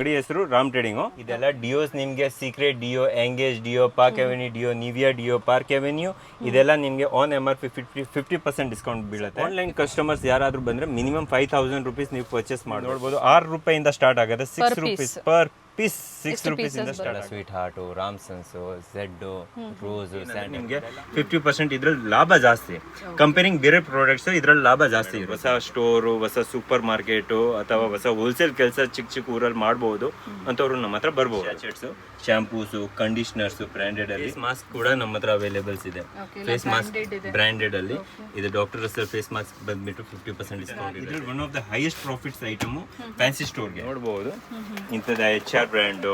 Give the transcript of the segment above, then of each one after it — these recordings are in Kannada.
ಅಂಗಡಿ ಹೆಸರು ರಾಮ್ ಟ್ರೇಡಿಂಗು. ಇದೆಲ್ಲ ಡಿಯೋಸ್ ನಿಮಗೆ secret deo, engage deo, park avenue deo, nivea deo, park avenue ಇದೆಲ್ಲ ನಿಮಗೆ ಆನ್ MRP 50% ಡಿಸ್ಕೌಂಟ್ ಬೀಳುತ್ತೆ. ಆನ್ಲೈನ್ ಕಸ್ಟಮರ್ಸ್ ಯಾರಾದ್ರೂ ಬಂದ್ರೆ ಮಿನಿಮಮ್ 5000 ರುಪೀಸ್ ನೀವು ಪರ್ಚೇಸ್ ಮಾಡಿ ನೋಡ್ಬೋದು. 6 ರೂಪಾಯಿಂದ ಸ್ಟಾರ್ಟ್ ಆಗುತ್ತೆ. 6 ರೂಪೀಸ್ ಪರ್ ಪೀಸ್, 6 ರೂಪೀಸ್ ಇಂದ start. Sweet heart, Ramsons, Z, Rose, sand ನಿಮಗೆ 50% ಇದ್ರಲ್ಲಿ ಲಾಭ ಜಾಸ್ತಿ. ಕಂಪೇರಿಂಗ್ ಬೇರೆ ಪ್ರಾಡಕ್ಟ್ಸ್ ಇದ್ರಲ್ಲಿ ಲಾಭ ಜಾಸ್ತಿ ಇರುತ್ತೆ. ಹೊಸ ಸ್ಟೋರು, ಹೊಸ ಸೂಪರ್ ಮಾರ್ಕೆಟು ಅಥವಾ ಹೊಸ ಹೋಲ್ಸೇಲ್ ಕೆಲಸ ಚಿಕ್ಕ ಊರಲ್ಲಿ ಮಾಡಬಹುದು ಅಂತವ್ರು ನಮ್ಮ ಹತ್ರ ಬರ್ಬೋದು. ಸ್ಯಾಚೆಟ್ಸ್, ಶಾಂಪೂಸು, ಕಂಡೀಷನರ್ಸ್ ಬ್ರಾಂಡೆಡ್ ಅಲ್ಲಿ, ಮಾಸ್ಕ್ ಕೂಡ ನಮ್ಮ ಹತ್ರ ಅವೈಲೇಬಲ್ಸ್ ಇದೆ. ಫೇಸ್ ಮಾಸ್ಕ್ ಬ್ರಾಂಡೆಡ್ ಅಲ್ಲಿ ಇದು ಡಾಕ್ಟರ್ ರಸಲ್ ಫೇಸ್ ಮಾಸ್ಕ್ ಬಂದ್ಬಿಟ್ಟು 50% ಡಿಸ್ಕೌಂಟ್ ಇದೆ. ಇದ್ರಲ್ಲಿ one of the highest profits item fancy ಸ್ಟೋರ್ಗೆ ನೋಡಬಹುದು. ಇಂಥದ್ದು HR ಬ್ರ್ಯಾಂಡು,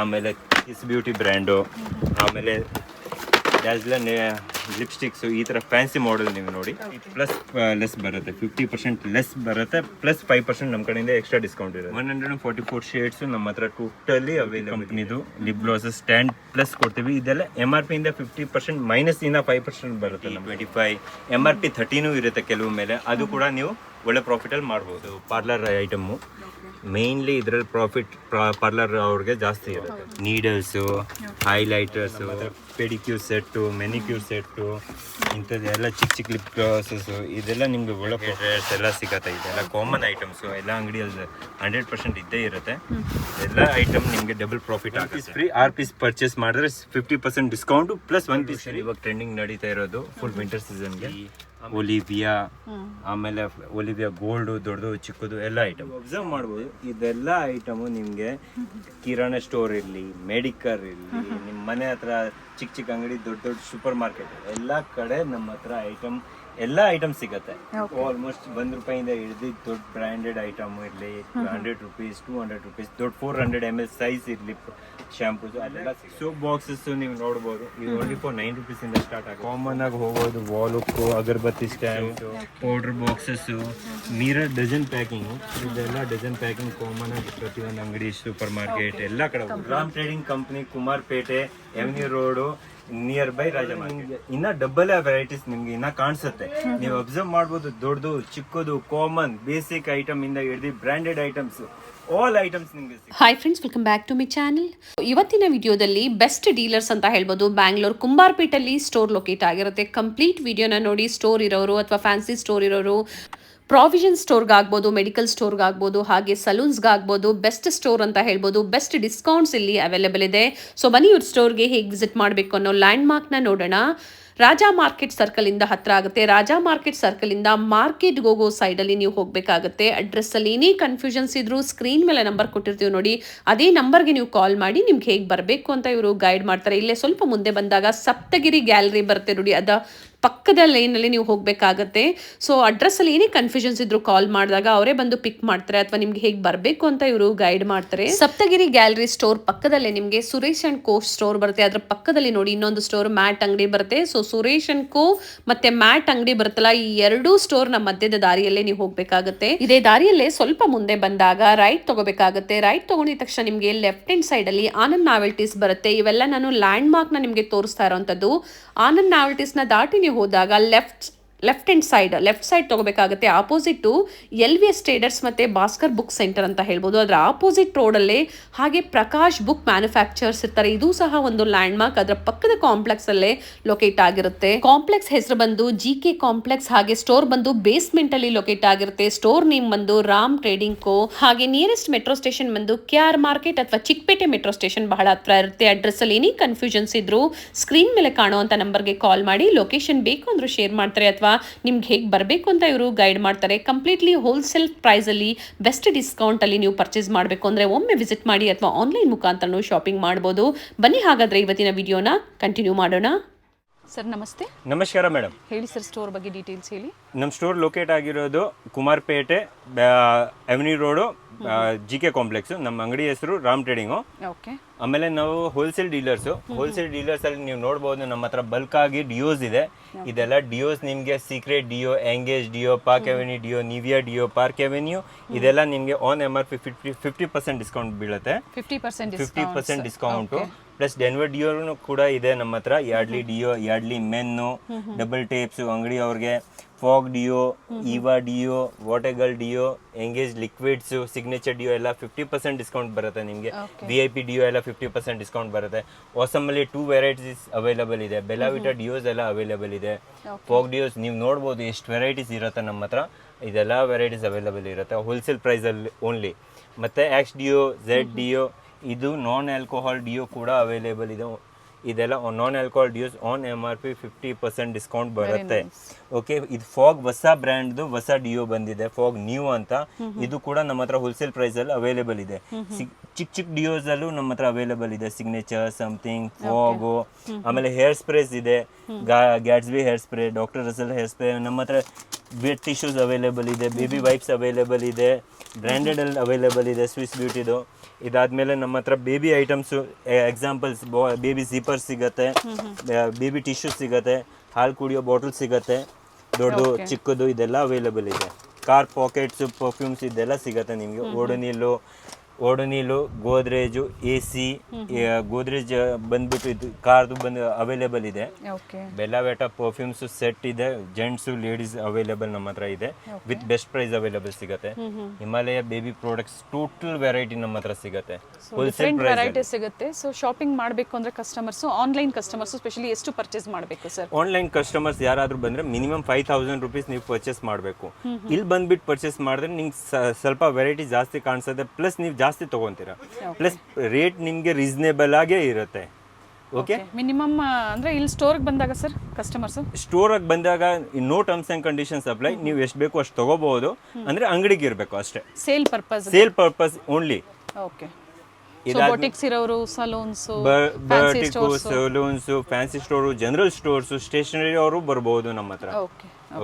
ಆಮೇಲೆ ಕಿಸ್ ಬ್ಯೂಟಿ ಬ್ರ್ಯಾಂಡು, ಆಮೇಲೆ ಡ್ಯಾಸ್ಲನ್ ಲಿಪ್ಸ್ಟಿಕ್ಸು, ಈ ಥರ ಫ್ಯಾನ್ಸಿ ಮಾಡೆಲ್ ನೀವು ನೋಡಿ. ಪ್ಲಸ್ ಲೆಸ್ ಬರುತ್ತೆ, 50% ಲೆಸ್ ಬರುತ್ತೆ, ಪ್ಲಸ್ 5% ನಮ್ಮ ಕಡೆಯಿಂದ ಎಕ್ಸ್ಟ್ರಾ ಡಿಸ್ಕೌಂಟ್ ಇದೆ. 144 ಶೇಡ್ಸು ನಮ್ಮ ಹತ್ರ ಟೋಟಲಿ ಅವೈಲೇಬಲ್. ಕಂಪ್ನಿದು ಲಿಪ್ ಗ್ಲಾಸಸ್ ಸ್ಟ್ಯಾಂಡ್ ಪ್ಲಸ್ ಕೊಡ್ತೀವಿ. ಇದೆಲ್ಲ MRP ಇಂದ 50% ಮೈನಸ್ ಇಂದ 5% ಬರುತ್ತೆ. 25 MRP 30 ಇರುತ್ತೆ ಕೆಲವು ಮೇಲೆ, ಅದು ಕೂಡ ನೀವು ಒಳ್ಳೆ ಪ್ರಾಫಿಟಲ್ಲಿ ಮಾಡ್ಬೋದು. ಪಾರ್ಲರ್ ಐಟಮು ಮೇನ್ಲಿ ಇದರಲ್ಲಿ ಪ್ರಾಫಿಟ್ ಪಾರ್ಲರ್ ಅವ್ರಿಗೆ ಜಾಸ್ತಿ ಇರುತ್ತೆ. Needles, ಹೈಲೈಟರ್ಸು, pedicure set, manicure set, ಇಂಥದ್ದೆಲ್ಲ ಚಿಕ್ಕ ಲಿಪ್ ಗ್ಲಾಸಸ್ಸು, ಇದೆಲ್ಲ ನಿಮ್ಗೆ ಒಳ್ಳೆ ಪ್ರಾಫಿಟ್ಸ್ ಎಲ್ಲ ಸಿಗುತ್ತೆ. ಇದೆಲ್ಲ ಕಾಮನ್ ಐಟಮ್ಸು, ಎಲ್ಲ ಅಂಗಡಿಯಲ್ಲಿ 100% ಇದ್ದೇ ಇರುತ್ತೆ. ಎಲ್ಲ ಐಟಮ್ ನಿಮಗೆ ಡಬಲ್ ಪ್ರಾಫಿಟ್ ಆಗುತ್ತೆ. ಫ್ರೀ 6 ಪೀಸ್ ಪರ್ಚೇಸ್ ಮಾಡಿದ್ರೆ 50% ಡಿಸ್ಕೌಂಟು ಪ್ಲಸ್ 1 ಪೀಸ್. ಇವಾಗ ಟ್ರೆಂಡಿಂಗ್ ನಡೀತಾ ಇರೋದು ಫುಲ್ ವಿಂಟರ್ ಸೀಸನ್ಗೆ ಒಲಿವಿಯಾ, ಆಮೇಲೆ ಒಲಿವಿಯಾ ಗೋಲ್ಡ್, ದೊಡ್ಡದು ಚಿಕ್ಕದು ಎಲ್ಲ ಐಟಮ್ ಅಬ್ಸರ್ವ್ ಮಾಡ್ಬೋದು. ಇದೆಲ್ಲ ಐಟಮು ನಿಮಗೆ ಕಿರಾಣಿ ಸ್ಟೋರ್ ಇರಲಿ, ಮೆಡಿಕಲ್ ಇರಲಿ, ನಿಮ್ಮ ಮನೆ ಹತ್ರ ಚಿಕ್ಕ ಅಂಗಡಿ, ದೊಡ್ಡ ಸೂಪರ್ ಮಾರ್ಕೆಟ್, ಎಲ್ಲ ಕಡೆ ನಮ್ಮ ಹತ್ರ ಎಲ್ಲ ಐಟಮ್ ಸಿಗುತ್ತೆ. ಆಲ್ಮೋಸ್ಟ್ 1 ರೂಪಾಯಿಂದ ಹಿಡಿದು ದೊಡ್ಡ ಬ್ರ್ಯಾಂಡೆಡ್ ಐಟಮ್ ಇರಲಿ, 100 ರುಪೀಸ್, 200 ರುಪೀಸ್, ದೊಡ್ಡ 400 ml ಸೈಜ್ ಇರಲಿ, ಶಾಂಪೂಸ್ ಅದೆಲ್ಲ. ಸೋಪ್ ಬಾಕ್ಸಸ್ ನೀವು ನೋಡ್ಬೋದು, ಇದು ಓನ್ಲಿ ಫಾರ್ 9 ರೂಪೀಸ್ ಇಂದ ಸ್ಟಾರ್ಟ್ ಆಗುತ್ತೆ. ಕಾಮನ್ ಆಗಿ ಹೋಗೋದು ವಾಲುಕ್ಕು, ಅಗರಬತ್ತಿ stand, powder boxes, mirror dozen packing, ಇದೆಲ್ಲ ಡಜನ್ ಪ್ಯಾಕಿಂಗ್ ಕಾಮನ್ ಆಗಿ ಪ್ರತಿಯೊಂದು ಅಂಗಡಿ, ಸೂಪರ್ ಮಾರ್ಕೆಟ್ ಎಲ್ಲ ಕಡೆ. Ram trading company, Kumarpete, avenue road, near by ರಾಜಮಾರ್ಕೆಟ್. ಇನ್ನ ಡಬಲ್ ವೆರೈಟೀಸ್ ನಿಮ್ಗೆ ಇನ್ನ ಕಾಣಿಸುತ್ತೆ. ನೀವು ಅಬ್ಸರ್ವ್ ಮಾಡ್ಬೋದು, ದೊಡ್ಡದು, ಚಿಕ್ಕದು, ಕಾಮನ್, ಬೇಸಿಕ್ ಐಟಮ್ ಇಂದ ಹಿಡಿದು ಬ್ರಾಂಡೆಡ್ ಐಟಮ್ಸ್, ಆಲ್ ಐಟಮ್ಸ್ ನಿಮಗೆ. Hi friends, welcome back to my channel. ಇವತ್ತಿನ ವಿಡಿಯೋದಲ್ಲಿ ಬೆಸ್ಟ್ ಡೀಲರ್ಸ್ ಅಂತ ಹೇಳ್ಬೋದು. ಬ್ಯಾಂಗ್ಳೂರ್ ಕುಂಬಾರ್ಪೇಟಲ್ಲಿ ಸ್ಟೋರ್ ಲೊಕೇಟ್ ಆಗಿರುತ್ತೆ. ಕಂಪ್ಲೀಟ್ ವಿಡಿಯೋನ ನೋಡಿ. ಸ್ಟೋರ್ ಇರೋರು ಅಥವಾ ಫ್ಯಾನ್ಸಿ ಸ್ಟೋರ್ ಇರೋರು, ಪ್ರಾವಿಷನ್ ಸ್ಟೋರ್ಗಾಗ್ಬೋದು, ಮೆಡಿಕಲ್ ಸ್ಟೋರ್ಗಾಗ್ಬೋದು, ಹಾಗೆ ಸಲೂನ್ಸ್ಗಾಗ್ಬೋದು, ಬೆಸ್ಟ್ ಸ್ಟೋರ್ ಅಂತ ಹೇಳ್ಬೋದು. ಬೆಸ್ಟ್ ಡಿಸ್ಕೌಂಟ್ಸ್ ಇಲ್ಲಿ ಅವೈಲೇಬಲ್ ಇದೆ. ಸೊ ಬನ್ನಿ ಇವ್ರ ಸ್ಟೋರ್ಗೆ ಹೇಗೆ ವಿಸಿಟ್ ಮಾಡಬೇಕು ಅನ್ನೋ ಲ್ಯಾಂಡ್ ಮಾರ್ಕ್ನ ನೋಡೋಣ. ರಾಜಾ ಮಾರ್ಕೆಟ್ ಸರ್ಕಲ್ ಇಂದ ಹತ್ರ ಆಗುತ್ತೆ. ರಾಜಾ ಮಾರ್ಕೆಟ್ ಸರ್ಕಲ್ ಇಂದ ಮಾರ್ಕೆಟ್ಗೆ ಹೋಗೋ ಸೈಡಲ್ಲಿ ನೀವು ಹೋಗಬೇಕಾಗುತ್ತೆ. ಅಡ್ರೆಸ್ಸಲ್ಲಿ ಏನೇ ಕನ್ಫ್ಯೂಷನ್ಸ್ ಇದ್ರೂ ಸ್ಕ್ರೀನ್ ಮೇಲೆ ನಂಬರ್ ಕೊಟ್ಟಿರ್ತೀವಿ ನೋಡಿ, ಅದೇ ನಂಬರ್ಗೆ ನೀವು ಕಾಲ್ ಮಾಡಿ ನಿಮ್ಗೆ ಹೇಗೆ ಬರಬೇಕು ಅಂತ ಇವರು ಗೈಡ್ ಮಾಡ್ತಾರೆ. ಇಲ್ಲೇ ಸ್ವಲ್ಪ ಮುಂದೆ ಬಂದಾಗ ಸಪ್ತಗಿರಿ ಗ್ಯಾಲರಿ ಬರುತ್ತೆ ನೋಡಿ, ಅದ ಪಕ್ಕದ ಲೈನಲ್ಲಿ ನೀವು ಹೋಗಬೇಕಾಗತ್ತೆ. ಸೊ ಅಡ್ರೆಸ್ಸಲ್ಲಿ ಏನೇ ಕನ್ಫ್ಯೂಷನ್ಸ್ ಇದ್ರು ಕಾಲ್ ಮಾಡಿದಾಗ ಅವರೇ ಬಂದು ಪಿಕ್ ಮಾಡ್ತಾರೆ, ಅಥವಾ ನಿಮ್ಗೆ ಹೇಗೆ ಬರಬೇಕು ಅಂತ ಇವರು ಗೈಡ್ ಮಾಡ್ತಾರೆ. ಸಪ್ತಗಿರಿ ಗ್ಯಾಲರಿ ಸ್ಟೋರ್ ಪಕ್ಕದಲ್ಲೇ ನಿಮಗೆ ಸುರೇಶ್ ಅಂಡ್ ಕೋ ಸ್ಟೋರ್ ಬರುತ್ತೆ. ಅದರ ಪಕ್ಕದಲ್ಲಿ ನೋಡಿ ಇನ್ನೊಂದು ಸ್ಟೋರ್ ಮ್ಯಾಟ್ ಅಂಗಡಿ ಬರುತ್ತೆ. ಸೊ ಸುರೇಶ್ ಅಂಡ್ ಕೋ ಮತ್ತೆ ಮ್ಯಾಟ್ ಅಂಗಡಿ ಬರುತ್ತಲ್ಲ, ಈ ಎರಡೂ ಸ್ಟೋರ್ ನ ಮಧ್ಯದ ದಾರಿಯಲ್ಲೇ ನೀವು ಹೋಗಬೇಕಾಗುತ್ತೆ. ಇದೇ ದಾರಿಯಲ್ಲೇ ಸ್ವಲ್ಪ ಮುಂದೆ ಬಂದಾಗ ರೈಟ್ ತಗೋಬೇಕಾಗುತ್ತೆ. ರೈಟ್ ತಗೊಂಡಿದ ತಕ್ಷಣ ನಿಮಗೆ ಲೆಫ್ಟ್ ಹ್ಯಾಂಡ್ ಸೈಡ್ ಅಲ್ಲಿ ಆನಂದ್ ನಾವೆಲ್ಟೀಸ್ ಬರುತ್ತೆ. ಇವೆಲ್ಲ ನಾನು ಲ್ಯಾಂಡ್ ಮಾರ್ಕ್ ನ ನಿಮಗೆ ತೋರಿಸ್ತಾ ಇರೋಂಥದ್ದು. ಆನಂದ್ ನಾವೆಲ್ಟೀಸ್ ನ ದಾಟಿ ನೀವು ಹೋದಾಗ ಲೆಫ್ಟ್ ಸೈಡ್ ತಗೋಬೇಕಾಗುತ್ತೆ. ಆಪೋಸಿಟ್ LVS ಟ್ರೇಡರ್ಸ್ ಮತ್ತೆ ಭಾಸ್ಕರ್ ಬುಕ್ ಸೆಂಟರ್ ಅಂತ ಹೇಳ್ಬೋದು. ಅದರ ಆಪೋಸಿಟ್ ರೋಡಲ್ಲೇ ಹಾಗೆ ಪ್ರಕಾಶ್ ಬುಕ್ ಮ್ಯಾನುಫ್ಯಾಕ್ಚರ್ಸ್ ಇರ್ತಾರೆ. ಇದು ಸಹ ಒಂದು ಲ್ಯಾಂಡ್ ಮಾರ್ಕ್. ಅದರ ಪಕ್ಕದ ಕಾಂಪ್ಲೆಕ್ಸ್ ಅಲ್ಲೇ ಲೊಕೇಟ್ ಆಗಿರುತ್ತೆ. ಕಾಂಪ್ಲೆಕ್ಸ್ ಹೆಸರು ಬಂದು GK ಕಾಂಪ್ಲೆಕ್ಸ್, ಹಾಗೆ ಸ್ಟೋರ್ ಬಂದು ಬೇಸ್ಮೆಂಟ್ ಅಲ್ಲಿ ಲೊಕೇಟ್ ಆಗಿರುತ್ತೆ. ಸ್ಟೋರ್ ನೇಮ್ ಬಂದು ರಾಮ್ ಟ್ರೇಡಿಂಗ್ ಕೋ. ಹಾಗೆ ನಿಯರೆಸ್ಟ್ ಮೆಟ್ರೋ ಸ್ಟೇಷನ್ ಬಂದು KR ಮಾರ್ಕೆಟ್ ಅಥವಾ ಚಿಕ್ಕಪೇಟೆ ಮೆಟ್ರೋ ಸ್ಟೇಷನ್ ಬಹಳ ಹತ್ರ ಇರುತ್ತೆ. ಅಡ್ರೆಸ್ ಅಲ್ಲಿ ಏನೇ ಕನ್ಫ್ಯೂಷನ್ಸ್ ಇದ್ರು ಸ್ಕ್ರೀನ್ ಮೇಲೆ ಕಾಣುವಂತ ನಂಬರ್ಗೆ ಕಾಲ್ ಮಾಡಿ. ಲೊಕೇಶನ್ ಬೇಕು ಅಂದ್ರೆ ಶೇರ್ ಮಾಡ್ತಾರೆ, ಅಥವಾ ನಿಮ್ಗೆ ಹೇಗೆ ಬರಬೇಕು ಅಂತ ಇವರು ಗೈಡ್ ಮಾಡ್ತಾರೆ. ಕಂಪ್ಲೀಟ್ಲಿ ಹೋಲ್ಸೇಲ್ ಪ್ರೈಸ್ ಅಲ್ಲಿ ಬೆಸ್ಟ್ ಡಿಸ್ಕೌಂಟ್ ಅಲ್ಲಿ ನೀವು ಪರ್ಚೇಸ್ ಮಾಡಬೇಕು ಅಂದ್ರೆ ಒಮ್ಮೆ ವಿಸಿಟ್ ಮಾಡಿ, ಅಥವಾ ಆನ್ಲೈನ್ ಮುಖಾಂತರನೂ ಶಾಪಿಂಗ್ ಮಾಡಬಹುದು. ಬನ್ನಿ ಹಾಗಾದ್ರೆ ಇವತ್ತಿನ ವಿಡಿಯೋನ ಕಂಟಿನ್ಯೂ ಮಾಡೋಣ. ಸರ್ ನಮಸ್ತೆ. ನಮಸ್ಕಾರ ಮೇಡಮ್, ಹೇಳಿ ಸರ್, ಸ್ಟೋರ್ ಬಗ್ಗೆ ಡೀಟೇಲ್ಸ್ ಹೇಳಿ. ನಮ್ಮ ಸ್ಟೋರ್ ಲೊಕೇಟ್ ಆಗಿರೋದು Kumarpete, avenue road, GK complex. ನಮ್ಮ ಅಂಗಡಿ ಹೆಸರು ರಾಮ್ ಟ್ರೇಡಿಂಗು. ಓಕೆ. ಆಮೇಲೆ ನಾವು ಹೋಲ್ಸೇಲ್ ಡೀಲರ್ಸು. ಹೋಲ್ಸೇಲ್ ಡೀಲರ್ಸ್ ಅಲ್ಲಿ ನೀವು ನೋಡ್ಬೋದು, ನಮ್ಮ ಹತ್ರ ಬಲ್ಕ್ ಆಗಿ ಡಿಯೋಸ್ ಇದೆ. ಇದೆಲ್ಲ ಡಿಯೋಸ್ ನಿಮಗೆ secret deo, engage deo, park avenue deo, nivea deo, park avenue ಇದೆಲ್ಲ ನಿಮಗೆ ಆನ್ MRP 50% ಡಿಸ್ಕೌಂಟ್ ಬೀಳುತ್ತೆ. 50% ಡಿಸ್ಕೌಂಟು ಪ್ಲಸ್ ಡೆನ್ವರ್ ಡಿಯೋನು ಕೂಡ ಇದೆ ನಮ್ಮ ಹತ್ರ. Yardley deo, Yardley men, double tapes ಅಂಗಡಿ ಅವ್ರಿಗೆ, ಫಾಗ್ ಡಿಯೋ, ಈವಾ ಡಿಯೋ, ವಾಟೆಗಲ್ deo, engage liquids, signature deo ಎಲ್ಲ 50% ಡಿಸ್ಕೌಂಟ್ ಬರುತ್ತೆ ನಿಮಗೆ. VIP ಡಿಯೋ ಎಲ್ಲ 50% ಡಿಸ್ಕೌಂಟ್ ಬರುತ್ತೆ. ವಾಸಮಲ್ಲಿ 2 ವೆರೈಟೀಸ್ ಅವೈಲಬಲ್ ಇದೆ. ಬೆಲಾವಿಟಾ ಡಿಯೋಸ್ ಎಲ್ಲ ಅವೈಲಬಲ್ ಇದೆ. ಫಾಗ್ ಡಿಯೋಸ್ ನೀವು ನೋಡ್ಬೋದು ಎಷ್ಟು ವೆರೈಟೀಸ್ ಇರುತ್ತೆ ನಮ್ಮ ಹತ್ರ. ಇದೆಲ್ಲ ವೆರೈಟೀಸ್ ಅವೈಲಬಲ್ ಇರುತ್ತೆ ಹೋಲ್ಸೇಲ್ ಪ್ರೈಸಲ್ಲಿ ಓನ್ಲಿ. ಮತ್ತು ಆಕ್ಸ್ ಡಿಯೋ, ಝೆಡ್ ಡಿಯೋ, ಇದು ನಾನ್ ಆಲ್ಕೋಹಾಲ್ ಡಿಯೋ ಕೂಡ ಅವೈಲೇಬಲ್ ಇದೆ. ಇದೆಲ್ಲ ನಾನ್ ಆಲ್ಕೋಹಾಲ್ ಡಿಯೋಸ್ ಆನ್ MRP 50% ಡಿಸ್ಕೌಂಟ್ ಬರುತ್ತೆ. ಓಕೆ, ಇದು ಫಾಗ್ ಹೊಸ ಬ್ರ್ಯಾಂಡ್ದು ಹೊಸ ಡಿಯೋ ಬಂದಿದೆ, ಫಾಗ್ ನ್ಯೂ ಅಂತ. ಇದು ಕೂಡ ನಮ್ಮ ಹತ್ರ ಹೋಲ್ಸೇಲ್ ಪ್ರೈಸಲ್ಲಿ ಅವೈಲೇಬಲ್ ಇದೆ. ಚಿಕ್ಕ ಡಿಯೋಸ್ ಅಲ್ಲೂ ನಮ್ಮ ಹತ್ರ ಅವೈಲೇಬಲ್ ಇದೆ. ಸಿಗ್ನೇಚರ್, ಸಮಥಿಂಗ್, ಫಾಗು, ಆಮೇಲೆ ಹೇರ್ ಸ್ಪ್ರೇಸ್ ಇದೆ. Gatsby hair spray, doctor Russell hair spray. ನಮ್ಮ ಹತ್ರ ವೆಟ್ ಟಿಶ್ಯೂಸ್ ಅವೈಲೇಬಲ್ ಇದೆ, ಬೇಬಿ ವೈಪ್ಸ್ ಅವೈಲೇಬಲ್ ಇದೆ, ಬ್ರ್ಯಾಂಡೆಡ್ ಅಲ್ಲಿ ಅವೈಲೇಬಲ್ ಇದೆ ಸ್ವಿಸ್ ಬ್ಯೂಟಿದು. ಇದಾದ್ಮೇಲೆ ನಮ್ಮ ಹತ್ರ baby items, examples baby zipper ಸಿಗತ್ತೆ, ಬೇಬಿ ಟಿಶ್ಯೂ ಸಿಗತ್ತೆ, ಹಾಲು ಕುಡಿಯೋ ಬಾಟಲ್ ಸಿಗತ್ತೆ, ದೊಡ್ಡದು ಚಿಕ್ಕದು, ಇದೆಲ್ಲ ಅವೈಲೇಬಲ್ ಇದೆ. ಕಾರ್ ಪಾಕೆಟ್ಸು, ಪರ್ಫ್ಯೂಮ್ಸ್ ಇದೆಲ್ಲ ಸಿಗತ್ತೆ ನಿಮಗೆ. ಓಡೋನಿಲು, ಗೋದ್ರೇಜು, AC, ಗೋದ್ರೇಜ್ ಬಂದ್ಬಿಟ್ಟು ಇದು ಕಾರ್ದು ಬಂದು ಅವೈಲೇಬಲ್ ಇದೆ. ಬೆಲಾವೆಟಾ ಪರ್ಫ್ಯೂಮ್ಸ್ ಸೆಟ್ ಇದೆ, ಜೆಂಟ್ಸು ಲೇಡೀಸ್ ಅವೈಲೇಬಲ್ ನಮ್ಮ ಹತ್ರ ಇದೆ. ವಿತ್ ಬೆಸ್ಟ್ ಪ್ರೈಸ್ ಅವೈಲೇಬಲ್ ಸಿಗುತ್ತೆ. Himalaya baby products total variety ನಮ್ಮ ಹತ್ರ ಸಿಗುತ್ತೆ. ಹೋಲ್ಸೇಲ್ ವೆರೈಟಿ ಸಿಗುತ್ತೆ. ಸೊ ಶಾಪಿಂಗ್ ಮಾಡಬೇಕು ಅಂದ್ರೆ ಕಸ್ಟಮರ್ಸ್, ಆನ್ಲೈನ್ ಕಸ್ಟಮರ್ಸ್ ಸ್ಪೆಷಲಿ ಎಷ್ಟು ಪರ್ಚೇಸ್ ಮಾಡಬೇಕು ಸರ್? ಆನ್ಲೈನ್ ಕಸ್ಟಮರ್ಸ್ ಯಾರಾದ್ರೂ ಬಂದ್ರೆ ಮಿನಿಮಮ್ 5000 ರೂಪೀಸ್ ನೀವು ಪರ್ಚೇಸ್ ಮಾಡಬೇಕು. ಇಲ್ಲಿ ಬಂದ್ಬಿಟ್ಟು ಪರ್ಚೇಸ್ ಮಾಡಿದ್ರೆ ನಿಮ್ಗೆ ಸ್ವಲ್ಪ ವೆರೈಟಿ ಜಾಸ್ತಿ ಕಾಣಿಸುತ್ತೆ, ಪ್ಲಸ್ ನೀವು ಜಾಸ್ತಿ ತಗೊಂತೀರಾ, ಪ್ಲಸ್ ರೇಟ್ ನಿಮ್ಗೆ ರೀಸನೇಬಲ್ ಆಗೇ ಇರುತ್ತೆ. ಓಕೆ, ಮಿನಿಮಮ್ ಅಂದ್ರೆ ಇಲ್ಲಿ ಸ್ಟೋರ್ಗೆ ಬಂದಾಗ ಸರ್ ಕಸ್ಟಮರ್ಸ್ ಸ್ಟೋರಾಗಿ ಬಂದಾಗ no terms and conditions apply. ನೀವು ಎಷ್ಟು ಬೇಕೋ ಅಷ್ಟು ತಗೋಬಹುದು, ಅಂದ್ರೆ ಅಂಗಡಿಗೆ ಇರಬೇಕು ಅಷ್ಟೇ. Sale purpose only. Okay, boutiques ಇರೋರು, salons, salons, fancy store, general stores, stationery ಅವರು ಬರ್ಬೋದು ನಮ್ಮ ಹತ್ರ.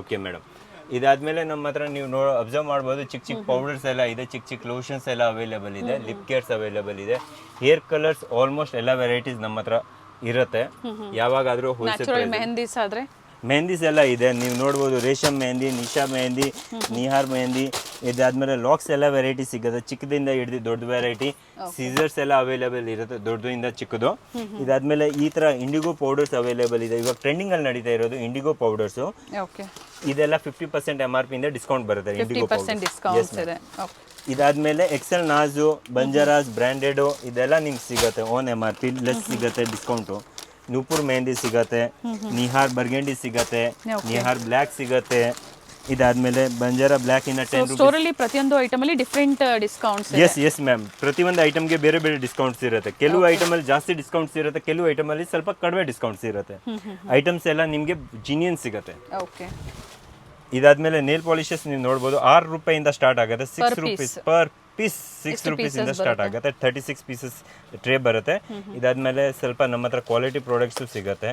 Okay madam. ಇದಾದ್ಮೇಲೆ ನಮ್ಮ ಹತ್ರ ನೀವು ಅಬ್ಸರ್ವ್ ಮಾಡ್ಬೋದು, ಚಿಕ್ಕ ಪೌಡರ್ಸ್ ಎಲ್ಲ ಇದೆ, ಚಿಕ್ಕ ಲೋಷನ್ಸ್ ಎಲ್ಲ ಅವೈಲೇಬಲ್ ಇದೆ, ಲಿಪ್ ಕೇರ್ಸ್ ಅವೈಲೇಬಲ್ ಇದೆ, ಹೇರ್ ಕಲರ್ಸ್ ಆಲ್ಮೋಸ್ಟ್ ಎಲ್ಲ ವೆರೈಟೀಸ್ ನಮ್ಮ ಹತ್ರ ಇರುತ್ತೆ. ಯಾವಾಗಾದ್ರೂ ಹೋಲ್ಸೇಲ್ ಮೆಹಂದೀಸ್ ಎಲ್ಲ ಇದೆ, ನೀವು ನೋಡ್ಬೋದು. ರೇಷಮ್ ಮೆಹಂದಿ, ನಿಶಾ ಮೆಹಂದಿ, ನಿಹಾರ್ ಮೆಹಂದಿ. ಇದಾದ್ಮೇಲೆ ಲಾಕ್ಸ್ ಎಲ್ಲ ವೆರೈಟಿ ಸಿಗುತ್ತೆ, ಚಿಕ್ಕದಿಂದ ಹಿಡಿದು ದೊಡ್ಡ ವೆರೈಟಿ. ಸೀಸರ್ಸ್ ಎಲ್ಲ ಅವೈಲೇಬಲ್ ಇರುತ್ತೆ, ದೊಡ್ಡದಿಂದ ಚಿಕ್ಕದು. ಇದಾದ್ಮೇಲೆ ಈ ತರ ಇಂಡಿಗೋ ಪೌಡರ್ಸ್ ಅವೈಲೇಬಲ್ ಇದೆ. ಇವಾಗ ಟ್ರೆಂಡಿಂಗ್ ಅಲ್ಲಿ ನಡೀತಾ ಇರೋದು ಇಂಡಿಗೋ ಪೌಡರ್ಸ್. ಇದೆಲ್ಲ 50% MRP ಇಂದ ಡಿಸ್ಕೌಂಟ್ ಬರುತ್ತೆ. IndiGo powder. ಇದಾದ್ಮೇಲೆ ಎಕ್ಸೆಲ್, ನಾಜು, ಬಂಜಾರಾಸ್, ಬ್ರ್ಯಾಂಡೆಡ್ ಇದೆಲ್ಲ ನಿಮ್ಗೆ ಸಿಗುತ್ತೆ ಆನ್ MRP ಲೆಸ್ ಸಿಗುತ್ತೆ ಡಿಸ್ಕೌಂಟು. ನೂಪುರ್ ಮೆಹಂದಿ ಸಿಗತ್ತೆ, ನಿಹಾರ್ ಬರ್ಗೆಂಡಿ ಸಿಗತ್ತೆ, ನಿಹಾರ್ ಬ್ಲ್ಯಾಕ್ ಸಿಗತ್ತೆ. ಇದಾದ್ಮೇಲೆ ಬಂಜಾರಾ ಬ್ಲ್ಯಾಕ್ ಇನ್ನ 10 ರೂಪಾಯಿ. ಪ್ರತಿಯೊಂದು ಐಟಮ್ ಅಲ್ಲಿ ಡಿಫರೆಂಟ್ ಡಿಸ್ಕೌಂಟ್ಸ್. ಎಸ್ ಮ್ಯಾಮ್, ಪ್ರತಿಯೊಂದು ಐಟಮ್ಗೆ ಬೇರೆ ಬೇರೆ ಡಿಸ್ಕೌಂಟ್ಸ್ ಇರುತ್ತೆ. ಕೆಲವು ಐಟಮ್ ಅಲ್ಲಿ ಜಾಸ್ತಿ ಡಿಸ್ಕೌಂಟ್ಸ್ ಇರುತ್ತೆ, ಕೆಲವು ಐಟಮ್ ಅಲ್ಲಿ ಸ್ವಲ್ಪ ಕಡಿಮೆ ಡಿಸ್ಕೌಂಟ್ಸ್ ಇರುತ್ತೆ. ಐಟಮ್ಸ್ ಎಲ್ಲ ನಿಮ್ಗೆ ಜಿನಿಯನ್ ಸಿಗುತ್ತೆ. ಇದಾದ್ಮೇಲೆ ನೇಲ್ ಪಾಲಿಶಸ್ ನೀವು ನೋಡ್ಬೋದು, 6 ರೂಪಾಯಿಂದ ಸ್ಟಾರ್ಟ್ ಆಗುತ್ತೆ. 6 ರೂಪೀಸ್ ಪರ್ ಪೀಸ್, 6 ರೂಪೀಸ್ ಇಂದ ಸ್ಟಾರ್ಟ್ ಆಗುತ್ತೆ. 36 ಪೀಸಸ್ ಟ್ರೇ ಬರುತ್ತೆ. ಇದಾದ್ಮೇಲೆ ಸ್ವಲ್ಪ ನಮ್ಮ ಹತ್ರ ಕ್ವಾಲಿಟಿ ಪ್ರಾಡಕ್ಟ್ಸು ಸಿಗುತ್ತೆ.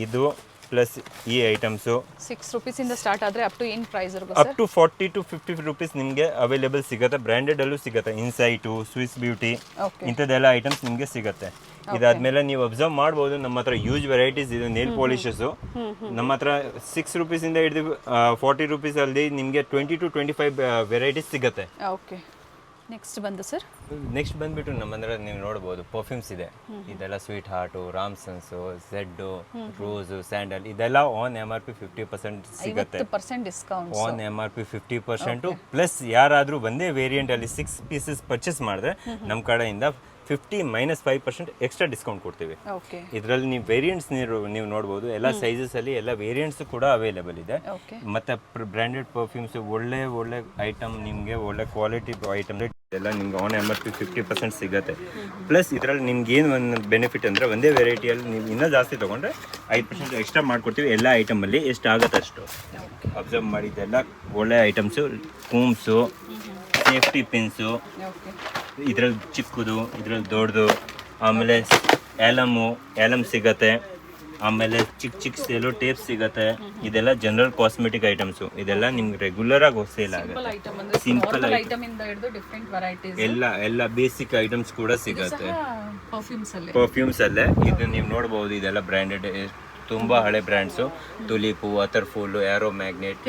ಇದು ಪ್ಲಸ್ ಈ ಐಟಮ್ಸು 6 ರೂಪೀಸ್ ಇಂದ ಸ್ಟಾರ್ಟ್ ಆದ್ರೆ ಅಪ್ ಟು ಏನು ಪ್ರೈಸ್ ಇರುತ್ತೆ? ಅಪ್ ಟು 40 to 50 ರೂಪೀಸ್ ನಿಮಗೆ ಅವೈಲೇಬಲ್ ಸಿಗುತ್ತೆ. ಬ್ರ್ಯಾಂಡೆಡ್ ಅಲ್ಲೂ ಸಿಗುತ್ತೆ, ಇನ್ಸೈಟು, ಸ್ವಿಸ್ ಬ್ಯೂಟಿ, ಇಂಥದ್ದೆಲ್ಲ ಐಟಮ್ಸ್ ನಿಮಗೆ ಸಿಗುತ್ತೆ. ಇದಾದ್ಮೇಲೆ ನೀವು ಅಬ್ಸರ್ವ್ ಮಾಡ್ಬೋದು, ನಮ್ಮ ಹತ್ರ ಯೂಸ್ ವೆರೈಟೀಸ್ ಇದೆ. ನೇಲ್ ಪಾಲಿಶಸ್ ನಮ್ಮ ಹತ್ರ 6 ರೂಪೀಸ್ ಇಂದ ಹಿಡಿದು 40 ರೂಪೀಸ್ ಅಲ್ಲಿ ನಿಮಗೆ 20 to 25 ವೆರೈಟೀಸ್ ಸಿಗುತ್ತೆ. ಓಕೆ, ನೆಕ್ಸ್ಟ್ ಬಂದ್ಬಿಟ್ಟು ನಮ್ಮ ಹತ್ರ ನೀವು ನೋಡ್ಬೋದು ಪರ್ಫ್ಯೂಮ್ಸ್ ಇದೆ. ಇದೆಲ್ಲ sweet heart, Ramsons, Z, Rose, sandal, ಇದೆಲ್ಲ ಆನ್ MRP 50% ಸಿಗುತ್ತೆ. ಆನ್ MRP 50% ಪ್ಲಸ್ ಯಾರಾದ್ರೂ ಒಂದೇ ವೇರಿಯಂಟ್ ಅಲ್ಲಿ 6 ಪೀಸಸ್ ಪರ್ಚೇಸ್ ಮಾಡಿದ್ರೆ ನಮ್ಮ ಕಡೆಯಿಂದ 50 - 5% ಎಕ್ಸ್ಟ್ರಾ ಡಿಸ್ಕೌಂಟ್ ಕೊಡ್ತೀವಿ. ಇದರಲ್ಲಿ ನೀವು ವೇರಿಯಂಟ್ಸ್ ನೀವು ನೋಡ್ಬೋದು, ಎಲ್ಲ ಸೈಜಸ್ ಅಲ್ಲಿ ಎಲ್ಲ ವೇರಿಯಂಟ್ಸ್ ಕೂಡ ಅವೈಲೇಬಲ್ ಇದೆ. ಮತ್ತೆ ಬ್ರ್ಯಾಂಡೆಡ್ ಪರ್ಫ್ಯೂಮ್ಸ್ ಒಳ್ಳೆ ಐಟಮ್, ನಿಮಗೆ ಒಳ್ಳೆ ಕ್ವಾಲಿಟಿ ಐಟಮ್ ಎಲ್ಲ ನಿಮ್ಗೆ ಆನ್ MRP 50% ಸಿಗುತ್ತೆ. ಪ್ಲಸ್ ಇದರಲ್ಲಿ ನಿಮ್ಗೆ ಏನು ಒಂದು ಬೆನಿಫಿಟ್ ಅಂದರೆ, ಒಂದೇ ವೆರೈಟಿಯಲ್ಲಿ ನೀವು ಇನ್ನೂ ಜಾಸ್ತಿ ತೊಗೊಂಡ್ರೆ 5% ಎಕ್ಸ್ಟ್ರಾ ಮಾಡ್ಕೊಡ್ತೀವಿ. ಎಲ್ಲ ಐಟಮಲ್ಲಿ ಎಷ್ಟು ಆಗುತ್ತೆ ಅಷ್ಟು ಅಬ್ಸರ್ವ್ ಮಾಡಿದ್ದೆಲ್ಲ ಒಳ್ಳೆ ಐಟಮ್ಸು. ಕೂಮ್ಸು, ಸೇಫ್ಟಿ ಪಿನ್ಸು, ಇದ್ರಲ್ಲಿ ಚಿಕ್ಕದು, ಇದ್ರಲ್ಲಿ ದೊಡ್ಡದು. ಆಮೇಲೆ ಆಲಮ್ ಸಿಗತ್ತೆ. ಆಮೇಲೆ ಚಿಕ್ಕ ಸೆಲೋ ಟೇಪ್ ಸಿಗತ್ತೆ. ಇದೆಲ್ಲ ಜನರಲ್ ಕಾಸ್ಮೆಟಿಕ್ ಐಟಮ್ಸು. ಇದೆಲ್ಲ ನಿಮ್ಗೆ ರೆಗ್ಯುಲರ್ ಆಗಿ ಸೇಲ್ ಆಗುತ್ತೆ. ಸಿಂಪಲ್ ಐಟಮ್ ಎಲ್ಲ ಬೇಸಿಕ್ ಐಟಮ್ಸ್ ಕೂಡ ಸಿಗತ್ತೆ ಪರ್ಫ್ಯೂಮ್ಸ್ ಅಲ್ಲೇ. ಇದು ನೀವು ನೋಡ್ಬೋದು, ಇದೆಲ್ಲ ಬ್ರ್ಯಾಂಡೆಡ್, ತುಂಬಾ ಹಳೆ ಬ್ರ್ಯಾಂಡ್ಸು. ತುಲಿಪು, ಅಥರ್ಫುಲ್, ಏರೋ ಮ್ಯಾಗ್ನೆಟ್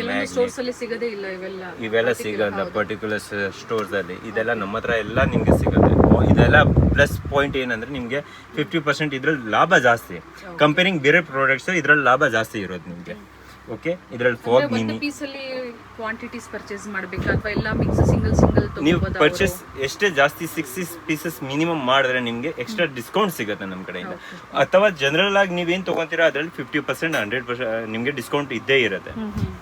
ಇವೆಲ್ಲ ಸಿಗಲ್ಲ ಪರ್ಟಿಕ್ಯುಲರ್ ಸ್ಟೋರ್ಸ್ ಅಲ್ಲಿ. ಇದೆಲ್ಲ ನಮ್ಮ ಹತ್ರ ಎಲ್ಲ ನಿಮ್ಗೆ ಸಿಗುತ್ತೆ. ಇದೆಲ್ಲ ಪ್ಲಸ್ ಪಾಯಿಂಟ್ ಏನಂದ್ರೆ ನಿಮಗೆ 50% ಇದ್ರಲ್ಲಿ ಲಾಭ ಜಾಸ್ತಿ. ಕಂಪೇರಿಂಗ್ ಬೇರೆ ಪ್ರಾಡಕ್ಟ್ಸ್ ಇದ್ರಲ್ಲಿ ಲಾಭ ಜಾಸ್ತಿ ಇರೋದು ನಿಮಗೆ. ಓಕೆ, ಇದ್ರಲ್ಲಿ ಫಾಗ್ ಮಿನಿ ಪೀಸಲ್ಲಿ ಕ್ವಾಂಟಿಟೀಸ್ ಪರ್ಚೇಸ್ ಮಾಡಬೇಕಾ ಅಥವಾ ಎಲ್ಲ ಮಿಕ್ಸ್ ಸಿಂಗಲ್ ನೀವು ಪರ್ಚೇಸ್ ಎಷ್ಟೇ ಜಾಸ್ತಿ 6 ಪೀಸಸ್ ಮಿನಿಮಮ್ ಮಾಡಿದ್ರೆ ನಿಮಗೆ ಎಕ್ಸ್ಟ್ರಾ ಡಿಸ್ಕೌಂಟ್ ಸಿಗುತ್ತೆ ನಮ್ಮ ಕಡೆಯಿಂದ. ಅಥವಾ ಜನರಲ್ ಆಗಿ ನೀವೇನು ತೊಗೊಂತೀರಾ ಅದರಲ್ಲಿ 50% 100% ನಿಮಗೆ ಡಿಸ್ಕೌಂಟ್ ಇದ್ದೇ ಇರುತ್ತೆ.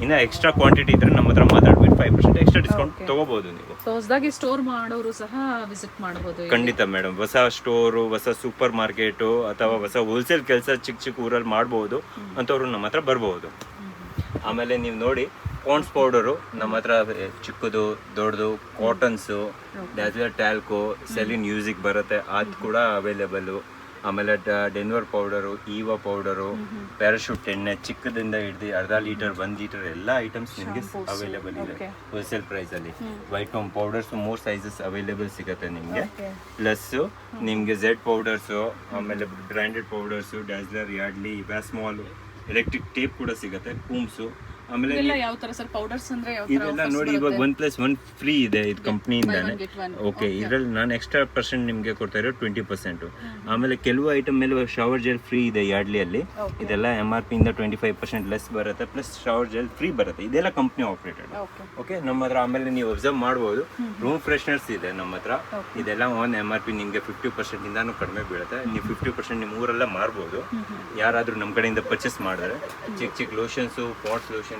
ಇನ್ನು ಎಕ್ಸ್ಟ್ರಾ ಕ್ವಾಂಟಿಟಿ ಇದ್ರೆ ನಮ್ಮ ಹತ್ರ ಮಾತಾಡ್ಬಿಟ್ಟು 5% ಎಕ್ಸ್ಟ್ರಾ ಡಿಸ್ಕೌಂಟ್ ತಗೋಬಹುದು ನೀವು. ಹೊಸದಾಗಿ ಸ್ಟೋರ್ ಮಾಡೋರು ಸಹ ವಿಸಿಟ್ ಮಾಡಬಹುದು. ಖಂಡಿತ ಮೇಡಮ್, ಹೊಸ ಸ್ಟೋರು, ಹೊಸ ಸೂಪರ್ ಮಾರ್ಕೆಟು ಅಥವಾ ಹೊಸ ಹೋಲ್ಸೇಲ್ ಕೆಲಸ ಚಿಕ್ಕ ಊರಲ್ಲಿ ಮಾಡ್ಬೋದು ಅಂತವ್ರು ನಮ್ಮ ಹತ್ರ ಬರ್ಬೋದು. ಆಮೇಲೆ ನೀವು ನೋಡಿ ಪಾಂಡ್ಸ್ ಪೌಡರು ನಮ್ಮ ಹತ್ರ ಚಿಕ್ಕದು ದೊಡ್ಡದು ಕಾಟನ್ಸು, ಡ್ಯಾಜ್ಲರ್ ಟ್ಯಾಲ್ಕೋ, ಸೆಲಿನ್ ಮ್ಯೂಸಿಕ್ ಬರುತ್ತೆ, ಅದು ಕೂಡ ಅವೈಲೇಬಲು. ಆಮೇಲೆ Denver powder, Eva powder, Parachute ಎಣ್ಣೆ ಚಿಕ್ಕದಿಂದ ಹಿಡಿದು ಅರ್ಧ ಲೀಟರ್ 1 ಲೀಟರ್ ಎಲ್ಲ ಐಟಮ್ಸ್ ನಿಮಗೆ ಅವೈಲೇಬಲ್ ಇದೆ ಹೋಲ್ಸೇಲ್ ಪ್ರೈಸಲ್ಲಿ. White home powders 3 sizes available ಸಿಗುತ್ತೆ ನಿಮಗೆ. ಪ್ಲಸ್ ನಿಮಗೆ ಝೆಡ್ ಪೌಡರ್ಸು, ಆಮೇಲೆ branded powders, Dazzler, Yardley, Vasmol, electric tape ಕೂಡ ಸಿಗುತ್ತೆ, ಕೂಮ್ಸು. ಆಮೇಲೆ ಯಾವ ತರ ಸರ್ ಪೌಡರ್ಸ್ ಅಂದ್ರೆ ಯಾವ ತರ ಇದೆಲ್ಲ ನೋಡಿ, ಇವಾಗ 1+1 ಫ್ರೀ ಇದೆ ಇದು ಕಂಪ್ನಿಯಿಂದಾನೆ. ಓಕೆ, ಇದರಲ್ಲಿ ನಾನು ಎಕ್ಸ್ಟ್ರಾ ಪರ್ಸೆಂಟ್ ನಿಮಗೆ ಕೊಡ್ತಾ ಇರೋ 20%. ಆಮೇಲೆ ಕೆಲವು ಐಟಮ್ ಮೇಲೆ ಶವರ್ ಜೆಲ್ ಫ್ರೀ ಇದೆ ಯಾರ್ಡ್ಲಿಯಲ್ಲಿ. ಇದೆಲ್ಲ MRP ಇಂದ 25% ಲೆಸ್ ಬರುತ್ತೆ, ಪ್ಲಸ್ ಶವರ್ ಜೆಲ್ ಫ್ರೀ ಬರುತ್ತೆ. ಇದೆಲ್ಲ ಕಂಪ್ನಿ ಆಪರೇಟೆಡ್. ಓಕೆ, ನಮ್ಮ ಹತ್ರ ಆಮೇಲೆ ನೀವು ಅಬ್ಸರ್ವ್ ಮಾಡ್ಬೋದು ರೂಮ್ ಫ್ರೆಶ್ನರ್ಸ್ ಇದೆ ನಮ್ಮ ಹತ್ರ. ಇದೆಲ್ಲ ಆನ್ MRP ನಿಮಗೆ 50% ಇಂದಾನು ಕಡಿಮೆ ಬೀಳುತ್ತೆ. ನೀವು 50% ನಿಮ್ಮ ಊರಲ್ಲೇ ಮಾರ್ಬೋದು ಯಾರಾದ್ರೂ ನಮ್ಮ ಕಡೆಯಿಂದ ಪರ್ಚೇಸ್ ಮಾಡಿದ್ರೆ. ಚಿಕ್ಕ ಲೋಷನ್ಸು, ಪಾಟ್ಸ್ ಲೋಷನ್,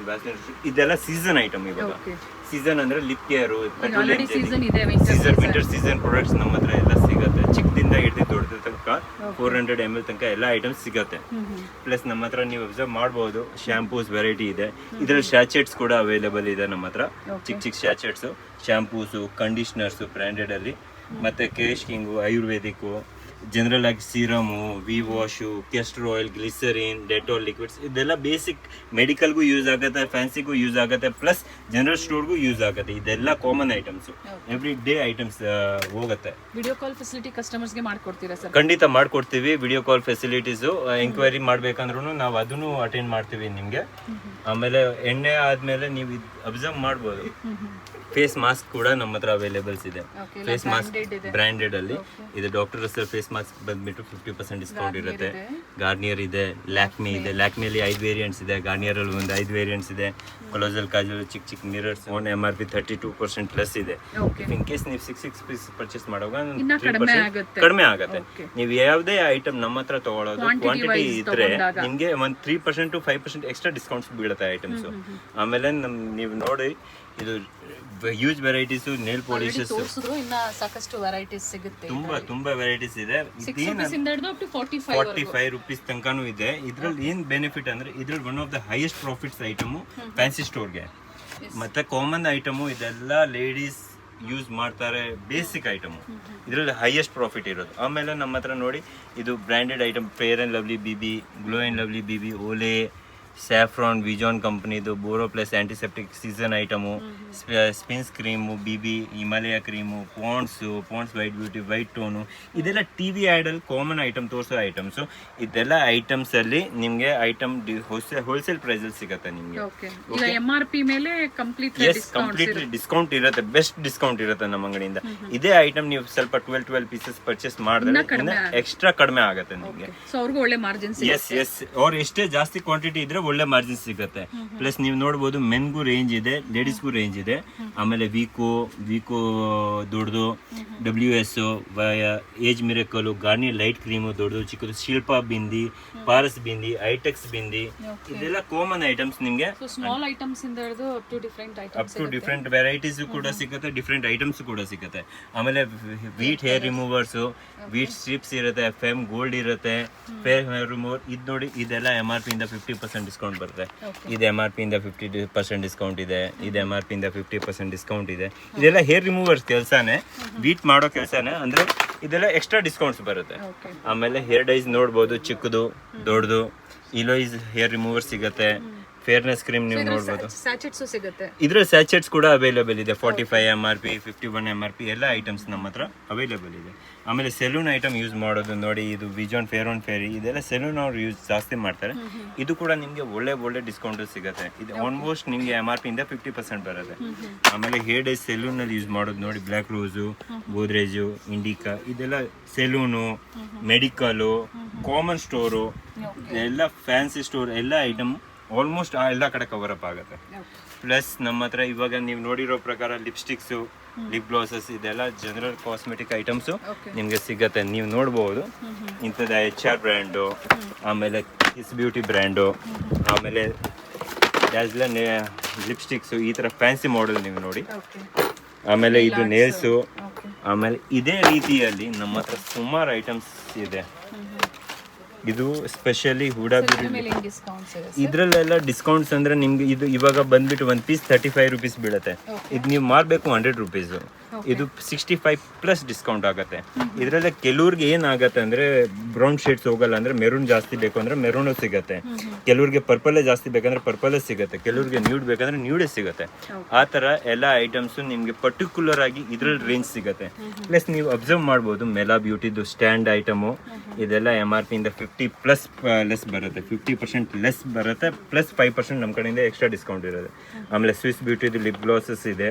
ಇದೆಲ್ಲ ಸೀಸನ್ ಐಟಮ್. ಇವಾಗ ಸೀಸನ್ ಅಂದ್ರೆ lip care, winter season products ನಮ್ಮ ಹತ್ರ ಎಲ್ಲ ಸಿಗುತ್ತೆ. ಚಿಕ್ಕದಿಂದ ಹಿಡಿದು ದೊಡ್ಡದ ತನಕ 400 ml ತನಕ ಎಲ್ಲ ಐಟಮ್ಸ್ ಸಿಗುತ್ತೆ. ಪ್ಲಸ್ ನಮ್ಮ ಹತ್ರ ನೀವು ಅಬ್ಸರ್ವ್ ಮಾಡಬಹುದು ಶಾಂಪೂಸ್ ವೆರೈಟಿ ಇದೆ. ಇದರಲ್ಲಿ ಶಾಚೆಟ್ಸ್ ಕೂಡ ಅವೈಲೇಬಲ್ ಇದೆ ನಮ್ಮ ಹತ್ರ. ಚಿಕ್ಕ ಶಾಚೆಟ್ಸ್, ಶಾಂಪೂಸು, ಕಂಡೀಷನರ್ಸು ಬ್ರ್ಯಾಂಡೆಡ್ ಅಲ್ಲಿ, ಮತ್ತೆ ಕೇಶ್ ಕಿಂಗು, ಆಯುರ್ವೇದಿಕ್, ಜನರಲ್ ಆಗಿ serum, V wash, castor oil, glycerin, Dettol liquids, ಇದೆಲ್ಲ ಬೇಸಿಕ್ ಮೆಡಿಕಲ್ಗೂ ಯೂಸ್ ಆಗುತ್ತೆ, ಫ್ಯಾನ್ಸಿಗೂ ಯೂಸ್ ಆಗುತ್ತೆ, ಪ್ಲಸ್ ಜನರಲ್ ಸ್ಟೋರ್ಗೂ ಯೂಸ್ ಆಗುತ್ತೆ. ಇದೆಲ್ಲ common items, every day items ಹೋಗುತ್ತೆ. ವಿಡಿಯೋ ಕಾಲ್ ಫೆಸಿಲಿಟಿ ಕಸ್ಟಮರ್ಸ್ಗೆ ಮಾಡ್ಕೊಡ್ತೀರಾ ಸರ್? ಖಂಡಿತ ಮಾಡ್ಕೊಡ್ತೀವಿ. ವಿಡಿಯೋ ಕಾಲ್ ಫೆಸಿಲಿಟೀಸು ಎಂಕ್ವೈರಿ ಮಾಡ್ಬೇಕಂದ್ರೂ ನಾವು ಅದನ್ನು ಅಟೆಂಡ್ ಮಾಡ್ತೀವಿ ನಿಮಗೆ. ಆಮೇಲೆ ಎಣ್ಣೆ ಆದ್ಮೇಲೆ ನೀವು ಅಬ್ಸರ್ವ್ ಮಾಡ್ಬೋದು ಫೇಸ್ ಮಾಸ್ಕ್ ಕೂಡ ನಮ್ಮ ಹತ್ರ ಅವೈಲೇಬಲ್ಸ್ ಇದೆ. ಫೇಸ್ ಮಾಸ್ಕ್ ಬ್ರ್ಯಾಂಡೆಡ್ ಅಲ್ಲಿ ಇದು ಡಾಕ್ಟರ್ ರಸಲ್ ಫೇಸ್ ಮಾಸ್ಕ್ ಬಂದ್ಬಿಟ್ಟು 50% ಡಿಸ್ಕೌಂಟ್ ಇರುತ್ತೆ. ಗಾರ್ನಿಯರ್ ಇದೆ, ಲ್ಯಾಕ್ಮಿ ಇದೆ. ಲ್ಯಾಕ್ಮಿಯಲ್ಲಿ 5 ವೇರಿಯಂಟ್ಸ್ ಇದೆ, ಗಾರ್ನಿಯರ್ ಅಲ್ಲಿ ಒಂದು 5 ವೇರಿಯಂಟ್ಸ್ ಇದೆ. ಕೊಲೋಸಲ್ ಕಾಜಲ್ ಚಿಕ್ಕ ಮಿರರ್ಸ್ ಆನ್ MRP 32% ಪ್ಲಸ್ ಇದೆ. ಇನ್ ಕೇಸ್ ನೀವು 6 ಪೀಸ್ ಪರ್ಚೇಸ್ ಮಾಡುವಾಗ 3% ಕಡಿಮೆ ಆಗುತ್ತೆ. ನೀವು ಯಾವುದೇ ಐಟಮ್ ನಮ್ಮ ಹತ್ರ ತಗೊಳ್ಳೋದು ಕ್ವಾಂಟಿಟಿ ಇದ್ರೆ ನಿಮಗೆ ಒಂದು 3% to 5% ಎಕ್ಸ್ಟ್ರಾ ಡಿಸ್ಕೌಂಟ್ಸ್ ಬೀಳುತ್ತೆ ಐಟಮ್ಸ್. ಆಮೇಲೆ ನೀವು ನೋಡಿ ಇದು ಹ್ಯೂಜ್ ವೆರೈಟೀಸ್, ನೇಲ್ ಪಾಲಿಶಸ್, ಸಾಕಷ್ಟು ವೆರೈಟೀಸ್ ಸಿಗುತ್ತೆ. ತುಂಬಾ ವೆರೈಟೀಸ್ ಇದೆ. 45 ರುಪೀಸ್ ತನಕನೂ ಇದೆ. ಇದ್ರಲ್ಲಿ ಏನ್ ಬೆನಿಫಿಟ್ ಅಂದ್ರೆ ಇದ್ರಲ್ಲಿ one of the highest profits item fancy ಸ್ಟೋರ್ಗೆ. ಮತ್ತೆ ಕಾಮನ್ ಐಟಮು ಇದೆಲ್ಲ ಲೇಡೀಸ್ ಯೂಸ್ ಮಾಡ್ತಾರೆ, ಬೇಸಿಕ್ ಐಟಮು, ಇದರಲ್ಲಿ ಹೈಯೆಸ್ಟ್ ಪ್ರಾಫಿಟ್ ಇರೋದು. ಆಮೇಲೆ ನಮ್ಮ ಹತ್ರ ನೋಡಿ ಇದು branded item, fair and lovely BB, glow and lovely BB, Olay, saffron, ವಿಜಾನ್ ಕಂಪ್ನಿದು Boro plus antiseptic season item, Spinz cream, BB, Himalaya cream, Pond's white beauty, white tone, ಇದೆಲ್ಲ TV ಆ್ಯಡಲ್ಲಿ ಕಾಮನ್ ಐಟಮ್ ತೋರಿಸೋ ಐಟಮ್ಸು. ಇದೆಲ್ಲ ಐಟಮ್ಸ್ ಅಲ್ಲಿ ನಿಮಗೆ ಐಟಮ್ ಹೋಲ್ಸೇಲ್ ಪ್ರೈಸಲ್ಲಿ ಸಿಗುತ್ತೆ ನಿಮಗೆ. MRP ಮೇಲೆ ಕಂಪ್ಲೀಟ್ಲಿ ಡಿಸ್ಕೌಂಟ್ ಇರುತ್ತೆ, ಬೆಸ್ಟ್ ಡಿಸ್ಕೌಂಟ್ ಇರುತ್ತೆ ನಮ್ಮ ಅಂಗಡಿಯಿಂದ. ಇದೇ ಐಟಮ್ ನೀವು ಸ್ವಲ್ಪ 12 ಪೀಸಸ್ ಪರ್ಚೇಸ್ ಮಾಡಿದ್ರೆ ಎಕ್ಸ್ಟ್ರಾ ಕಡಿಮೆ ಆಗುತ್ತೆ ನಿಮಗೆ. ಒಳ್ಳೆ ಮಾರ್ಜಿನ್. ಎಸ್ ಅವ್ರು ಎಷ್ಟೇ ಜಾಸ್ತಿ ಕ್ವಾಂಟಿಟಿ ಇದ್ರೆ ಒಳ್ಳೆ ಮಾರ್ಜಿನ್ ಸಿಗುತ್ತೆ. ಪ್ಲಸ್ ನೀವು ನೋಡ್ಬೋದು ಮೆನ್ಗೂ ರೇಂಜ್ ಇದೆ, ಲೇಡೀಸ್ಗೂ ರೇಂಜ್ ಇದೆ. ಆಮೇಲೆ ವಿಕೋ ದೊಡ್ಡದು, WS, age miracle, Garnier light cream ದೊಡ್ಡದು ಚಿಕ್ಕದು, ಶಿಲ್ಪಾ ಬಿಂದಿ, ಪಾರಸ್ ಬಿಂದಿ, ಐಟೆಕ್ಸ್ ಬಿಂದಿ, ಇದೆಲ್ಲ ಕಾಮನ್ ಐಟಮ್ಸ್ ನಿಮಗೆ. ಸ್ಮಾಲ್ ಐಟಮ್ಸ್ ಇಂದ ಹಿಡಿದು ಅಪ್ ಟು ಡಿಫ್ರೆಂಟ್ ವೆರೈಟೀಸ್ ಕೂಡ ಸಿಗುತ್ತೆ, ಡಿಫ್ರೆಂಟ್ ಐಟಮ್ಸ್ ಕೂಡ ಸಿಗುತ್ತೆ. ಆಮೇಲೆ Veet hair removers, Veet strips ಇರುತ್ತೆ, FM ಗೋಲ್ಡ್ ಇರುತ್ತೆ, ಫೇರ್ ಹೇರ್ ರಿಮೂವರ್. ಇದು ನೋಡಿ ಇದೆಲ್ಲ MRP ಇಂದ 50% ಡಿಸ್ಕೌಂಟ್ ಬರುತ್ತೆ. ಇದು MRP ಇಂದ 50% ಡಿಸ್ಕೌಂಟ್ ಇದೆ, ಇದು MRP ಇಂದ 50% ಡಿಸ್ಕೌಂಟ್ ಇದೆ. ಇದೆಲ್ಲ ಹೇರ್ ರಿಮೂವರ್ಸ್ ಕೆಲಸನೇ, ಬೀಟ್ ಮಾಡೋ ಕೆಲಸನೇ, ಅಂದ್ರೆ ಇದೆಲ್ಲ ಎಕ್ಸ್ಟ್ರಾ ಡಿಸ್ಕೌಂಟ್ಸ್ ಬರುತ್ತೆ. ಆಮೇಲೆ ಹೇರ್ ಡೈಸ್ ನೋಡ್ಬೋದು, ಚಿಕ್ಕದು ದೊಡ್ಡದು, ಇಲೋಯಿಸ್ ಹೇರ್ ರಿಮೂವರ್ ಸಿಗುತ್ತೆ, ಫೇರ್ನೆಸ್ ಕ್ರೀಮ್ ನೀವು ನೋಡ್ಬೋದು. ಸ್ಯಾಚೆಟ್ಸು ಸಿಗುತ್ತೆ. ಇದ್ರ ಸ್ಯಾಚೆಟ್ಸ್ ಕೂಡ ಅವೈಲೇಬಲ್ ಇದೆ. 45 MRP, 51 MRP ಎಲ್ಲ ಐಟಮ್ಸ್ ನಮ್ಮ ಹತ್ರ ಅವೈಲೇಬಲ್ ಇದೆ. ಆಮೇಲೆ ಸೆಲೂನ್ ಐಟಮ್ ಯೂಸ್ ಮಾಡೋದು ನೋಡಿ, ಇದು ವಿಜಾನ್ ಫೇರ್ ಆನ್ ಫೇರಿ ಇದೆಲ್ಲ ಸೆಲೂನ್ ಅವ್ರು ಯೂಸ್ ಜಾಸ್ತಿ ಮಾಡ್ತಾರೆ. ಇದು ಕೂಡ ನಿಮಗೆ ಒಳ್ಳೆ ಡಿಸ್ಕೌಂಟ್ ಸಿಗುತ್ತೆ. ಇದು ಆಲ್ಮೋಸ್ಟ್ ನಿಮಗೆ MRP ಇಂದ 50% ಬರುತ್ತೆ. ಆಮೇಲೆ ಹೇರ್ ಡೇ ಸೆಲೂನ್ ಅಲ್ಲಿ ಯೂಸ್ ಮಾಡೋದು ನೋಡಿ, ಬ್ಲ್ಯಾಕ್ ರೋಸು, ಗೋದ್ರೇಜು, ಇಂಡಿಕಾ ಇದೆಲ್ಲ ಸೆಲೂನು, ಮೆಡಿಕಲು, ಕಾಮನ್ ಸ್ಟೋರು ಎಲ್ಲ ಫ್ಯಾನ್ಸಿ ಸ್ಟೋರ್ ಎಲ್ಲ ಐಟಮ್ ಆಲ್ಮೋಸ್ಟ್ ಎಲ್ಲ ಕಡೆ ಕವರ್ ಅಪ್ ಆಗುತ್ತೆ. ಪ್ಲಸ್ ನಮ್ಮ ಹತ್ರ ಇವಾಗ ನೀವು ನೋಡಿರೋ ಪ್ರಕಾರ ಲಿಪ್ಸ್ಟಿಕ್ಸು, ಲಿಪ್ ಗ್ಲಾಸಸ್ ಇದೆಲ್ಲ ಜನರಲ್ ಕಾಸ್ಮೆಟಿಕ್ ಐಟಮ್ಸು ನಿಮಗೆ ಸಿಗುತ್ತೆ. ನೀವು ನೋಡ್ಬೋದು ಇಂಥದ್ದು HR ಬ್ರ್ಯಾಂಡು, ಆಮೇಲೆ ಕಿಸ್ ಬ್ಯೂಟಿ ಬ್ರ್ಯಾಂಡು, ಆಮೇಲೆ ಡ್ಯಾಜ್ಲ ಲಿಪ್ಸ್ಟಿಕ್ಸು ಈ ಥರ ಫ್ಯಾನ್ಸಿ ಮಾಡೆಲ್ ನೀವು ನೋಡಿ. ಆಮೇಲೆ ಇದು ನೇಲ್ಸು. ಆಮೇಲೆ ಇದೇ ರೀತಿಯಲ್ಲಿ ನಮ್ಮ ಹತ್ರ ಸುಮಾರು ಐಟಮ್ಸ್ ಇದೆ. ಇದು ಸ್ಪೆಷಲಿ ಹುಡಾ ಬ್ಯೂಟಿ. ಇದ್ರಲ್ಲೆಲ್ಲ ಡಿಸ್ಕೌಂಟ್ಸ್ ಅಂದ್ರೆ ನಿಮ್ಗೆ ಇದು ಇವಾಗ ಬಂದ್ಬಿಟ್ಟು ಒಂದು ಪೀಸ್ 35 ರುಪೀಸ್ ಬೀಳುತ್ತೆ. ಇದು ನೀವು ಮಾರಬೇಕು 100 ರುಪೀಸು. ಇದು 65+ ಡಿಸ್ಕೌಂಟ್ ಆಗುತ್ತೆ. ಇದರಲ್ಲೇ ಕೆಲವ್ರಿಗೆ ಏನಾಗುತ್ತೆ ಅಂದ್ರೆ ಬ್ರೌನ್ ಶೇಡ್ಸ್ ಹೋಗಲ್ಲ, ಅಂದ್ರೆ ಮೆರೂನ್ ಜಾಸ್ತಿ ಬೇಕು ಅಂದ್ರೆ ಮೆರೂನು ಸಿಗುತ್ತೆ, ಕೆಲವ್ರಿಗೆ ಪರ್ಪಲೇ ಜಾಸ್ತಿ ಬೇಕಂದ್ರೆ ಪರ್ಪಲೇ ಸಿಗುತ್ತೆ, ಕೆಲವ್ರಿಗೆ ನ್ಯೂಡ್ ಬೇಕಂದ್ರೆ ನ್ಯೂಡೇ ಸಿಗುತ್ತೆ. ಆ ಥರ ಎಲ್ಲ ಐಟಮ್ಸು ನಿಮಗೆ ಪರ್ಟಿಕ್ಯುಲರ್ ಆಗಿ ಇದ್ರಲ್ಲಿ ರೇಂಜ್ ಸಿಗುತ್ತೆ. ಪ್ಲಸ್ ನೀವು ಅಬ್ಸರ್ವ್ ಮಾಡ್ಬೋದು ಮೆಲಾ ಬ್ಯೂಟಿದು ಸ್ಟ್ಯಾಂಡ್ ಐಟಮು ಇದೆಲ್ಲ MRP ಇಂದ 50+ ಲೆಸ್ ಬರುತ್ತೆ, 50% ಲೆಸ್ ಬರುತ್ತೆ. ಪ್ಲಸ್ 5% ನಮ್ಮ ಕಡೆಯಿಂದ ಎಕ್ಸ್ಟ್ರಾ ಡಿಸ್ಕೌಂಟ್ ಇರುತ್ತೆ. ಆಮೇಲೆ ಸ್ವಿಸ್ ಬ್ಯೂಟಿದು ಲಿಪ್ ಗ್ಲಾಸಸ್ ಇದೆ,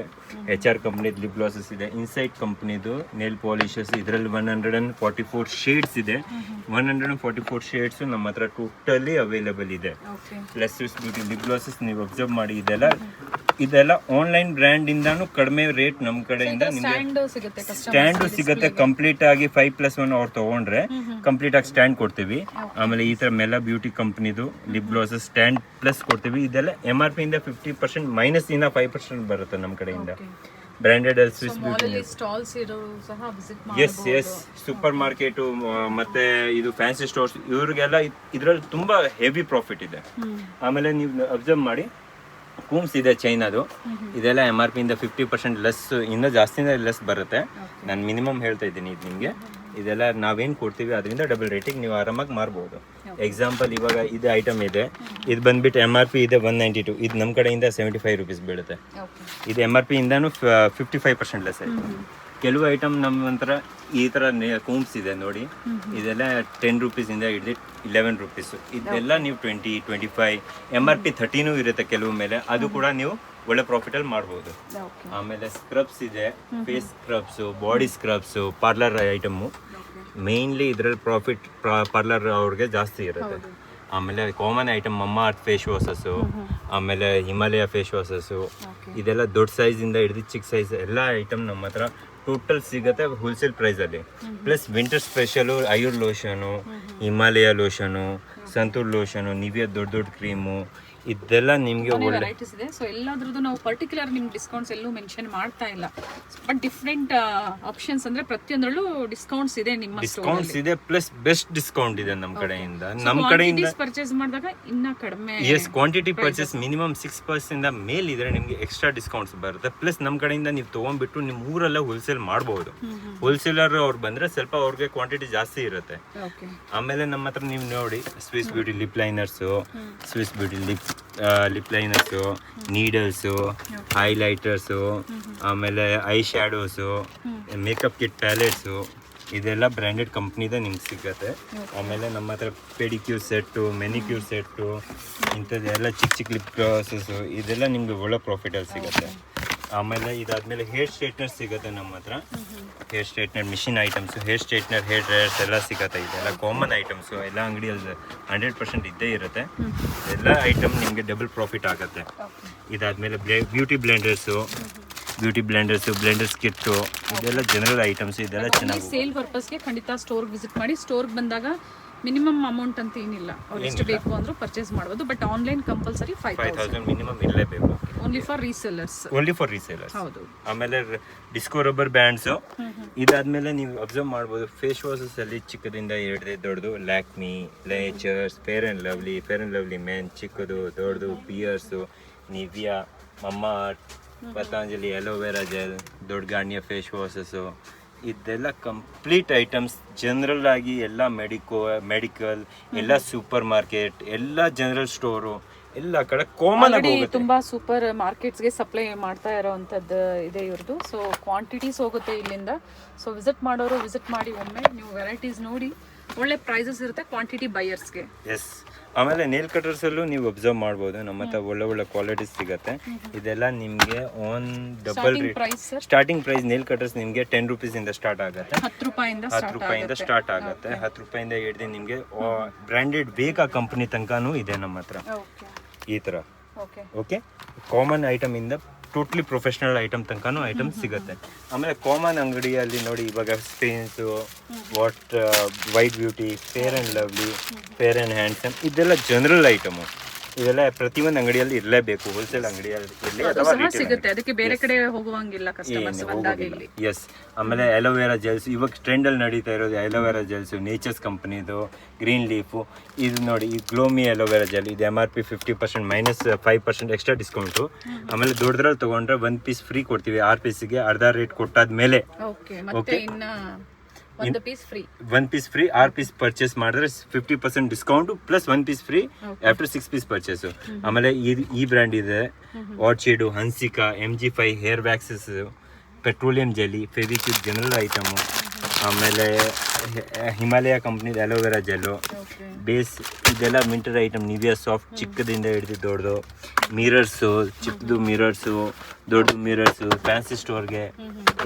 HR ಕಂಪ್ನಿದು ಲಿಪ್ ಗ್ಲಾಸಸ್ ಇದೆ, ಇನ್ಸೈಡ್ ಕಂಪ್ನಿದು ನೇಲ್ ಪಾಲಿಶಸ್. ಇದರಲ್ಲಿ 144 ಶೇಡ್ಸ್ ಇದೆ. 144 ಶೇಡ್ಸು ನಮ್ಮ ಹತ್ರ ಟೋಟಲಿ ಅವೈಲೇಬಲ್ ಇದೆ. Plus Swiss beauty lip glasses ನೀವು ಅಬ್ಸರ್ವ್ ಮಾಡಿ, ಇದೆಲ್ಲ ಆನ್ಲೈನ್ ಬ್ರ್ಯಾಂಡ್ ಇಂದಾನು ಕಡಿಮೆ ರೇಟ್ ನಮ್ಮ ಕಡೆಯಿಂದ ನಿಮಗೆ ಸ್ಟ್ಯಾಂಡು ಸಿಗುತ್ತೆ. ಕಂಪ್ಲೀಟ್ ಆಗಿ 5+1 ಅವ್ರು ತಗೊಂಡ್ರೆ ಕಂಪ್ಲೀಟ್ ಆಗಿ ಸ್ಟ್ಯಾಂಡ್ ಕೊಡ್ತೀವಿ. ಆಮೇಲೆ ಈ ತರ ಮೆಲಾ ಬ್ಯೂಟಿ ಕಂಪ್ನಿದು ಲಿಪ್ ಗ್ಲಾಸಸ್ ಸ್ಟ್ಯಾಂಡ್ ಪ್ಲಸ್ ಕೊಡ್ತೀವಿ. ಇದೆಲ್ಲ MRP ಇಂದ 50% ಮೈನಸ್ ಇಂದ 5% ಬರುತ್ತೆ ನಮ್ಮ ಕಡೆಯಿಂದ. ಬ್ರ್ಯಾಂಡೆಡ್ ಅಲ್ಲಿ Swiss beauty yes super market ಮತ್ತೆ ಇದು ಫ್ಯಾನ್ಸಿ ಸ್ಟೋರ್ಸ್ ಇವ್ರಿಗೆಲ್ಲ ಇದ್ರಲ್ಲಿ ತುಂಬಾ ಹೆವಿ ಪ್ರಾಫಿಟ್ ಇದೆ. ಆಮೇಲೆ ನೀವು ಅಬ್ಸರ್ವ್ ಮಾಡಿ ಕೂಮ್ಸ್ ಇದೆ ಚೈನಾದು, ಇದೆಲ್ಲ MRP ಇಂದ 50% ಲೆಸ್, ಇನ್ನೂ ಜಾಸ್ತಿನೇ ಲೆಸ್ ಬರುತ್ತೆ. ನಾನು ಮಿನಿಮಮ್ ಹೇಳ್ತಾ ಇದ್ದೀನಿ ಇದು ನಿಮಗೆ. ಇದೆಲ್ಲ ನಾವೇನು ಕೊಡ್ತೀವಿ ಅದರಿಂದ ಡಬಲ್ ರೇಟಿಗೆ ನೀವು ಆರಾಮಾಗಿ ಮಾರ್ಬೋದು. ಎಕ್ಸಾಂಪಲ್ ಇವಾಗ ಇದು ಐಟಮ್ ಇದೆ, ಇದು ಬಂದ್ಬಿಟ್ಟು MRP ಇದೆ 192, ಇದು ನಮ್ಮ ಕಡೆಯಿಂದ 75 ರುಪೀಸ್ ಬೀಳುತ್ತೆ. ಇದು MRP ಇಂದಾನು 55% ಲೆಸ್ ಆಯಿತು. ಕೆಲವು ಐಟಮ್ ನಮ್ಮ ಒಂಥರ ಈ ಥರ ಕೂಮ್ಸ್ ಇದೆ ನೋಡಿ, ಇದೆಲ್ಲ 10 ರುಪೀಸಿಂದ ಹಿಡಿದು 11 ರುಪೀಸು. ಇದೆಲ್ಲ ನೀವು 20, 25, MRP 30 ಇರುತ್ತೆ ಕೆಲವು ಮೇಲೆ, ಅದು ಕೂಡ ನೀವು ಒಳ್ಳೆ ಪ್ರಾಫಿಟಲ್ಲಿ ಮಾಡ್ಬೋದು. ಆಮೇಲೆ ಸ್ಕ್ರಬ್ಸ್ ಇದೆ, face scrubs, body scrubs, parlour item. Mainly ಇದರಲ್ಲಿ ಪ್ರಾಫಿಟ್ ಪಾರ್ಲರ್ ಅವ್ರಿಗೆ ಜಾಸ್ತಿ ಇರುತ್ತೆ. ಆಮೇಲೆ common item Mamaearth face washes, ಆಮೇಲೆ ಹಿಮಾಲಯ ಫೇಸ್ ವಾಷಸ್ಸು, ಇದೆಲ್ಲ ದೊಡ್ಡ ಸೈಜಿಂದ ಹಿಡಿದು ಚಿಕ್ಕ ಸೈಜ್ ಎಲ್ಲ ಐಟಮ್ ನಮ್ಮ ಹತ್ರ ಟೋಟಲ್ ಸಿಗುತ್ತೆ ಹೋಲ್ಸೇಲ್ ಪ್ರೈಸಲ್ಲಿ. Plus winter special Ayur lotion, Himalaya lotion, Santoor lotion, Nivea ದೊಡ್ಡ ಕ್ರೀಮು, ಇದೆಲ್ಲ ನಿಮಗೆ ಒಳ್ಳೆ ವೆರೈಟೀಸ್ ಇದೆ. ಸೊ ಎಲ್ಲದ್ರದ್ದು ನಾವು ಪರ್ಟಿಕ್ಯುಲರ್ ನಿಮ್ಗೆ ಡಿಸ್ಕೌಂಟ್ಸ್ ಎಲ್ಲೂ ಮೆನ್ಷನ್ ಮಾಡ್ತಾ ಇಲ್ಲ, ಬಟ್ ಡಿಫ್ರೆಂಟ್ ಆಪ್ಷನ್ಸ್ ಅಂದ್ರೆ ಪ್ರತಿಯೊಂದರಲ್ಲೂ ಡಿಸ್ಕೌಂಟ್ಸ್ ಇದೆ. ನಿಮ್ಮ ಡಿಸ್ಕೌಂಟ್ಸ್ ಇದೆ, ಪ್ಲಸ್ ಬೆಸ್ಟ್ ಡಿಸ್ಕೌಂಟ್ ಇದೆ ನಮ್ಮ ಕಡೆಯಿಂದ. ನಮ್ಮ ಕಡೆಯಿಂದ ಪರ್ಚೇಸ್ ಮಾಡಿದಾಗ ಇನ್ನ ಕಡಿಮೆ, ಎಸ್ ಕ್ವಾಂಟಿಟಿ ಪರ್ಚೇಸ್ ಮಿನಿಮಮ್ 6% ಮೇಲ್ ಇದ್ರೆ ನಿಮಗೆ ಎಕ್ಸ್ಟ್ರಾ ಡಿಸ್ಕೌಂಟ್ಸ್ ಬರುತ್ತೆ. ಪ್ಲಸ್ ನಮ್ಮ ಕಡೆಯಿಂದ ನೀವು ತೊಗೊಂಡ್ಬಿಟ್ಟು ನಿಮ್ಮ ಊರಲ್ಲ ಹೋಲ್ಸೇಲ್ ಮಾಡ್ಬೋದು. ಹೋಲ್ಸೇಲರ್ ಅವ್ರು ಬಂದ್ರೆ ಸ್ವಲ್ಪ ಅವ್ರಿಗೆ ಕ್ವಾಂಟಿಟಿ ಜಾಸ್ತಿ ಇರುತ್ತೆ. ಆಮೇಲೆ ನಮ್ಮ ಹತ್ರ ನೀವು ನೋಡಿ Swiss beauty lip liners, Swiss beauty lip liners, needles, highlighters, ಆಮೇಲೆ eye shadows, makeup kit palettes, ಇದೆಲ್ಲ ಬ್ರ್ಯಾಂಡೆಡ್ ಕಂಪ್ನಿದೆ ನಿಮ್ಗೆ ಸಿಗುತ್ತೆ. ಆಮೇಲೆ ನಮ್ಮ ಹತ್ರ ಪೆಡಿಕ್ಯೂರ್ ಸೆಟ್ಟು, ಮೆನಿಕ್ಯೂರ್ ಸೆಟ್ಟು, ಇಂಥದ್ದೆಲ್ಲ ಚಿಕ್ಕ ಲಿಪ್ ಗ್ಲಾಸಸ್ಸು, ಇದೆಲ್ಲ ನಿಮ್ಗೆ ಒಳ್ಳೆ ಪ್ರಾಫಿಟಲ್ಲಿ ಸಿಗುತ್ತೆ. ಆಮೇಲೆ ಇದಾದ್ಮೇಲೆ ಹೇರ್ ಸ್ಟ್ರೈಟ್ನರ್ ಸಿಗುತ್ತೆ ನಮ್ಮ ಹತ್ರ. Hair straightener machine items, hair straightener, hair dryers ಎಲ್ಲ ಸಿಗುತ್ತೆ. ಇದೆಲ್ಲ ಕಾಮನ್ ಐಟಮ್ಸು, ಎಲ್ಲ ಅಂಗಡಿಯಲ್ಲಿ 100% ಇದ್ದೇ ಇರುತ್ತೆ. ಎಲ್ಲ ಐಟಮ್ ನಿಮಗೆ ಡಬಲ್ ಪ್ರಾಫಿಟ್ ಆಗುತ್ತೆ. ಇದಾದ್ಮೇಲೆ ಬ್ಯೂಟಿ ಬ್ಲೆಂಡರ್ಸು, ಬ್ಲೆಂಡರ್ಸ್ ಕಿಟ್ಟು, ಇದೆಲ್ಲ ಜನರಲ್ ಐಟಮ್ಸ್. ಇದೆಲ್ಲ ಚೆನ್ನಾಗಿ ಸೇಲ್ ಪರ್ಪಸ್ಗೆ ಖಂಡಿತ ಸ್ಟೋರ್ಗೆ ವಿಸಿಟ್ ಮಾಡಿ. ಸ್ಟೋರ್ಗೆ ಬಂದಾಗ ಮಿನಿಮಮ್ ಅಮೌಂಟ್ ಅಂತ ಏನಿಲ್ಲ, ಅವ್ರು ಎಷ್ಟು ಬೇಕು ಅಂದ್ರೂ ಪರ್ಚೇಸ್ ಮಾಡ್ಬೋದು. ಬಟ್ ಆನ್ಲೈನ್ ಕಂಪಲ್ಸರಿ 5,000 ಮಿನಿಮಮ್ ಇರಲೇಬೇಕು. Only for resellers. ಹೌದು. ಆಮೇಲೆ ಡಿಸ್ಕೋ ರಬ್ಬರ್ ಬ್ಯಾಂಡ್ಸು. ಇದಾದ್ಮೇಲೆ ನೀವು ಅಬ್ಸರ್ವ್ ಮಾಡ್ಬೋದು ಫೇಸ್ ವಾಷಸ್ ಅಲ್ಲಿ ಚಿಕ್ಕದಿಂದ ಹಿಡಿದು ದೊಡ್ಡದು Lakme, nature's, fair and lovely men, ಚಿಕ್ಕದು ದೊಡ್ಡದು, ಪಿಯರ್ಸು, ನಿವಿಯಾ, ಮಮ್ಮ ಅರ್ತ್, ಪತಾಂಜಲಿ ಅಲೋವೆರಾ ಜೆಲ್, ದೊಡ್ಡ ಗಾರ್ನಿಯ ಫೇಸ್ ವಾಷಸ್ಸು, ಇದೆಲ್ಲ ಕಂಪ್ಲೀಟ್ ಐಟಮ್ಸ್. ಜನರಲ್ ಆಗಿ ಎಲ್ಲ ಮೆಡಿಕಲ್ ಎಲ್ಲ ಸೂಪರ್ ಮಾರ್ಕೆಟ್ ಎಲ್ಲ ಜನರಲ್ ಸ್ಟೋರು ಎಲ್ಲ ಕಡೆ ಕಾಮನ್ ಆಗಿ ಹೋಗುತ್ತೆ. ತುಂಬಾ ಸೂಪರ್ ಮಾರ್ಕೆಟ್ಸ್ಗೆ ಸಪ್ಲೈ ಮಾಡ್ತಾ ಇರೋವಂಥದ್ದು ಇದೆ ಇವ್ರದ್ದು. ಸೊ ಕ್ವಾಂಟಿಟೀಸ್ ಹೋಗುತ್ತೆ ಇಲ್ಲಿಂದ. ಸೊ ವಿಸಿಟ್ ಮಾಡೋರು ವಿಸಿಟ್ ಮಾಡಿ ಒಮ್ಮೆ, ನೀವು ವೆರೈಟೀಸ್ ನೋಡಿ. ಒಳ್ಳೆ ಪ್ರೈಸಸ್ ಇರುತ್ತೆ ಕ್ವಾಂಟಿಟಿ ಬೈಯರ್ಸ್ಗೆ. ಎಸ್. ಆಮೇಲೆ ನೇಲ್ ಕಟರ್ಸ್ ಅಲ್ಲೂ ನೀವು ಅಬ್ಸರ್ವ್ ಮಾಡ್ಬೋದು, ನಮ್ಮ ಹತ್ರ ಒಳ್ಳೆ ಕ್ವಾಲಿಟೀಸ್ ಸಿಗುತ್ತೆ. ಇದೆಲ್ಲ ನಿಮಗೆ on double rate. Starting price nail cutters ನಿಮಗೆ 10 ರೂಪೀಸಿಂದ ಸ್ಟಾರ್ಟ್ ಆಗುತ್ತೆ. 10 ರೂಪಾಯಿಂದ ಸ್ಟಾರ್ಟ್ ಆಗುತ್ತೆ. 10 ರೂಪಾಯಿಂದ ಹಿಡಿದು ನಿಮಗೆ ಬ್ರ್ಯಾಂಡೆಡ್ ಬೇಕಾ ಕಂಪನಿ ತನಕನೂ ಇದೆ ನಮ್ಮ ಹತ್ರ. ಈ ಥರ ಓಕೆ. ಕಾಮನ್ ಐಟಮ್ ಇಂದ ಟೋಟ್ಲಿ ಪ್ರೊಫೆಷನಲ್ ಐಟಮ್ ತನಕನೂ ಐಟಮ್ ಸಿಗುತ್ತೆ. ಆಮೇಲೆ ಕಾಮನ್ ಅಂಗಡಿಯಲ್ಲಿ ನೋಡಿ, ಇವಾಗ Spinz, white beauty, fair and lovely, fair and handsome, ಇದೆಲ್ಲ ಜನರಲ್ ಐಟಮು. ಇದೆಲ್ಲ ಪ್ರತಿಯೊಂದು ಅಂಗಡಿಯಲ್ಲಿ ಇರಲೇಬೇಕು, ಹೋಲ್ಸೇಲ್ ಅಂಗಡಿಯಲ್ಲಿ ಇರಲಿ ಅಥವಾ ಸಿಗುತ್ತೆ. ಅದಕ್ಕೆ ಬೇರೆ ಕಡೆ ಹೋಗುವಂಗಿಲ್ಲ ಕಸ್ಟಮರ್ಸ್ ಬಂದಾಗ ಇಲ್ಲಿ. ಎಸ್. ಆಮೇಲೆ ಅಲೋವೆರಾ ಜೆಲ್ಸ್, ಇವಾಗ ಟ್ರೆಂಡಲ್ಲಿ ನಡೀತಾ ಇರೋದು ಅಲೋವೆರಾ ಜೆಲ್ಸು, ನೇಚರ್ಸ್ ಕಂಪ್ನಿದು ಗ್ರೀನ್ ಲೀಫು. ಇದು ನೋಡಿ, ಈ ಗ್ಲೋಮಿ ಅಲೋವೆರಾ ಜೆಲ್, ಇದು MRP 50% -5% ಎಕ್ಸ್ಟ್ರಾ ಡಿಸ್ಕೌಂಟು. ಆಮೇಲೆ ದೊಡ್ಡದ್ರಲ್ಲಿ ತೊಗೊಂಡ್ರೆ 1 ಪೀಸ್ ಫ್ರೀ ಕೊಡ್ತೀವಿ. 6 ಪೀಸಿಗೆ ಅರ್ಧ ರೇಟ್ ಕೊಟ್ಟಾದ್ಮೇಲೆ ಮತ್ತೆ ಇನ್ನ 1 ಪೀಸ್ ಫ್ರೀ. 6 ಪೀಸ್ ಪರ್ಚೇಸ್ ಮಾಡಿದ್ರೆ 50% discount plus 1 piece free after 6 piece purchase. ಆಮೇಲೆ ಈ ಬ್ರ್ಯಾಂಡ್ ಇದೆ, Orchid, Hansika, MG5 hair waxes, petroleum jelly, Fevikwik general item. ಆಮೇಲೆ ಹಿಮಾಲಯ ಕಂಪ್ನಿದು ಅಲೋವೆರಾ ಜೆಲ್ಲು, ಬೇಸ್, ಇದೆಲ್ಲ ಮಿಂಟರ್ ಐಟಮ್. ನಿವಿಯಾ ಸಾಫ್ಟ್, ಚಿಕ್ಕದಿಂದ ಹಿಡಿದು ದೊಡ್ಡದು. ಮಿರರ್ಸು, ಚಿಕ್ಕದು ಮಿರರ್ಸು, ದೊಡ್ಡ ಮಿರರ್ಸು, ಫ್ಯಾನ್ಸಿ ಸ್ಟೋರ್ಗೆ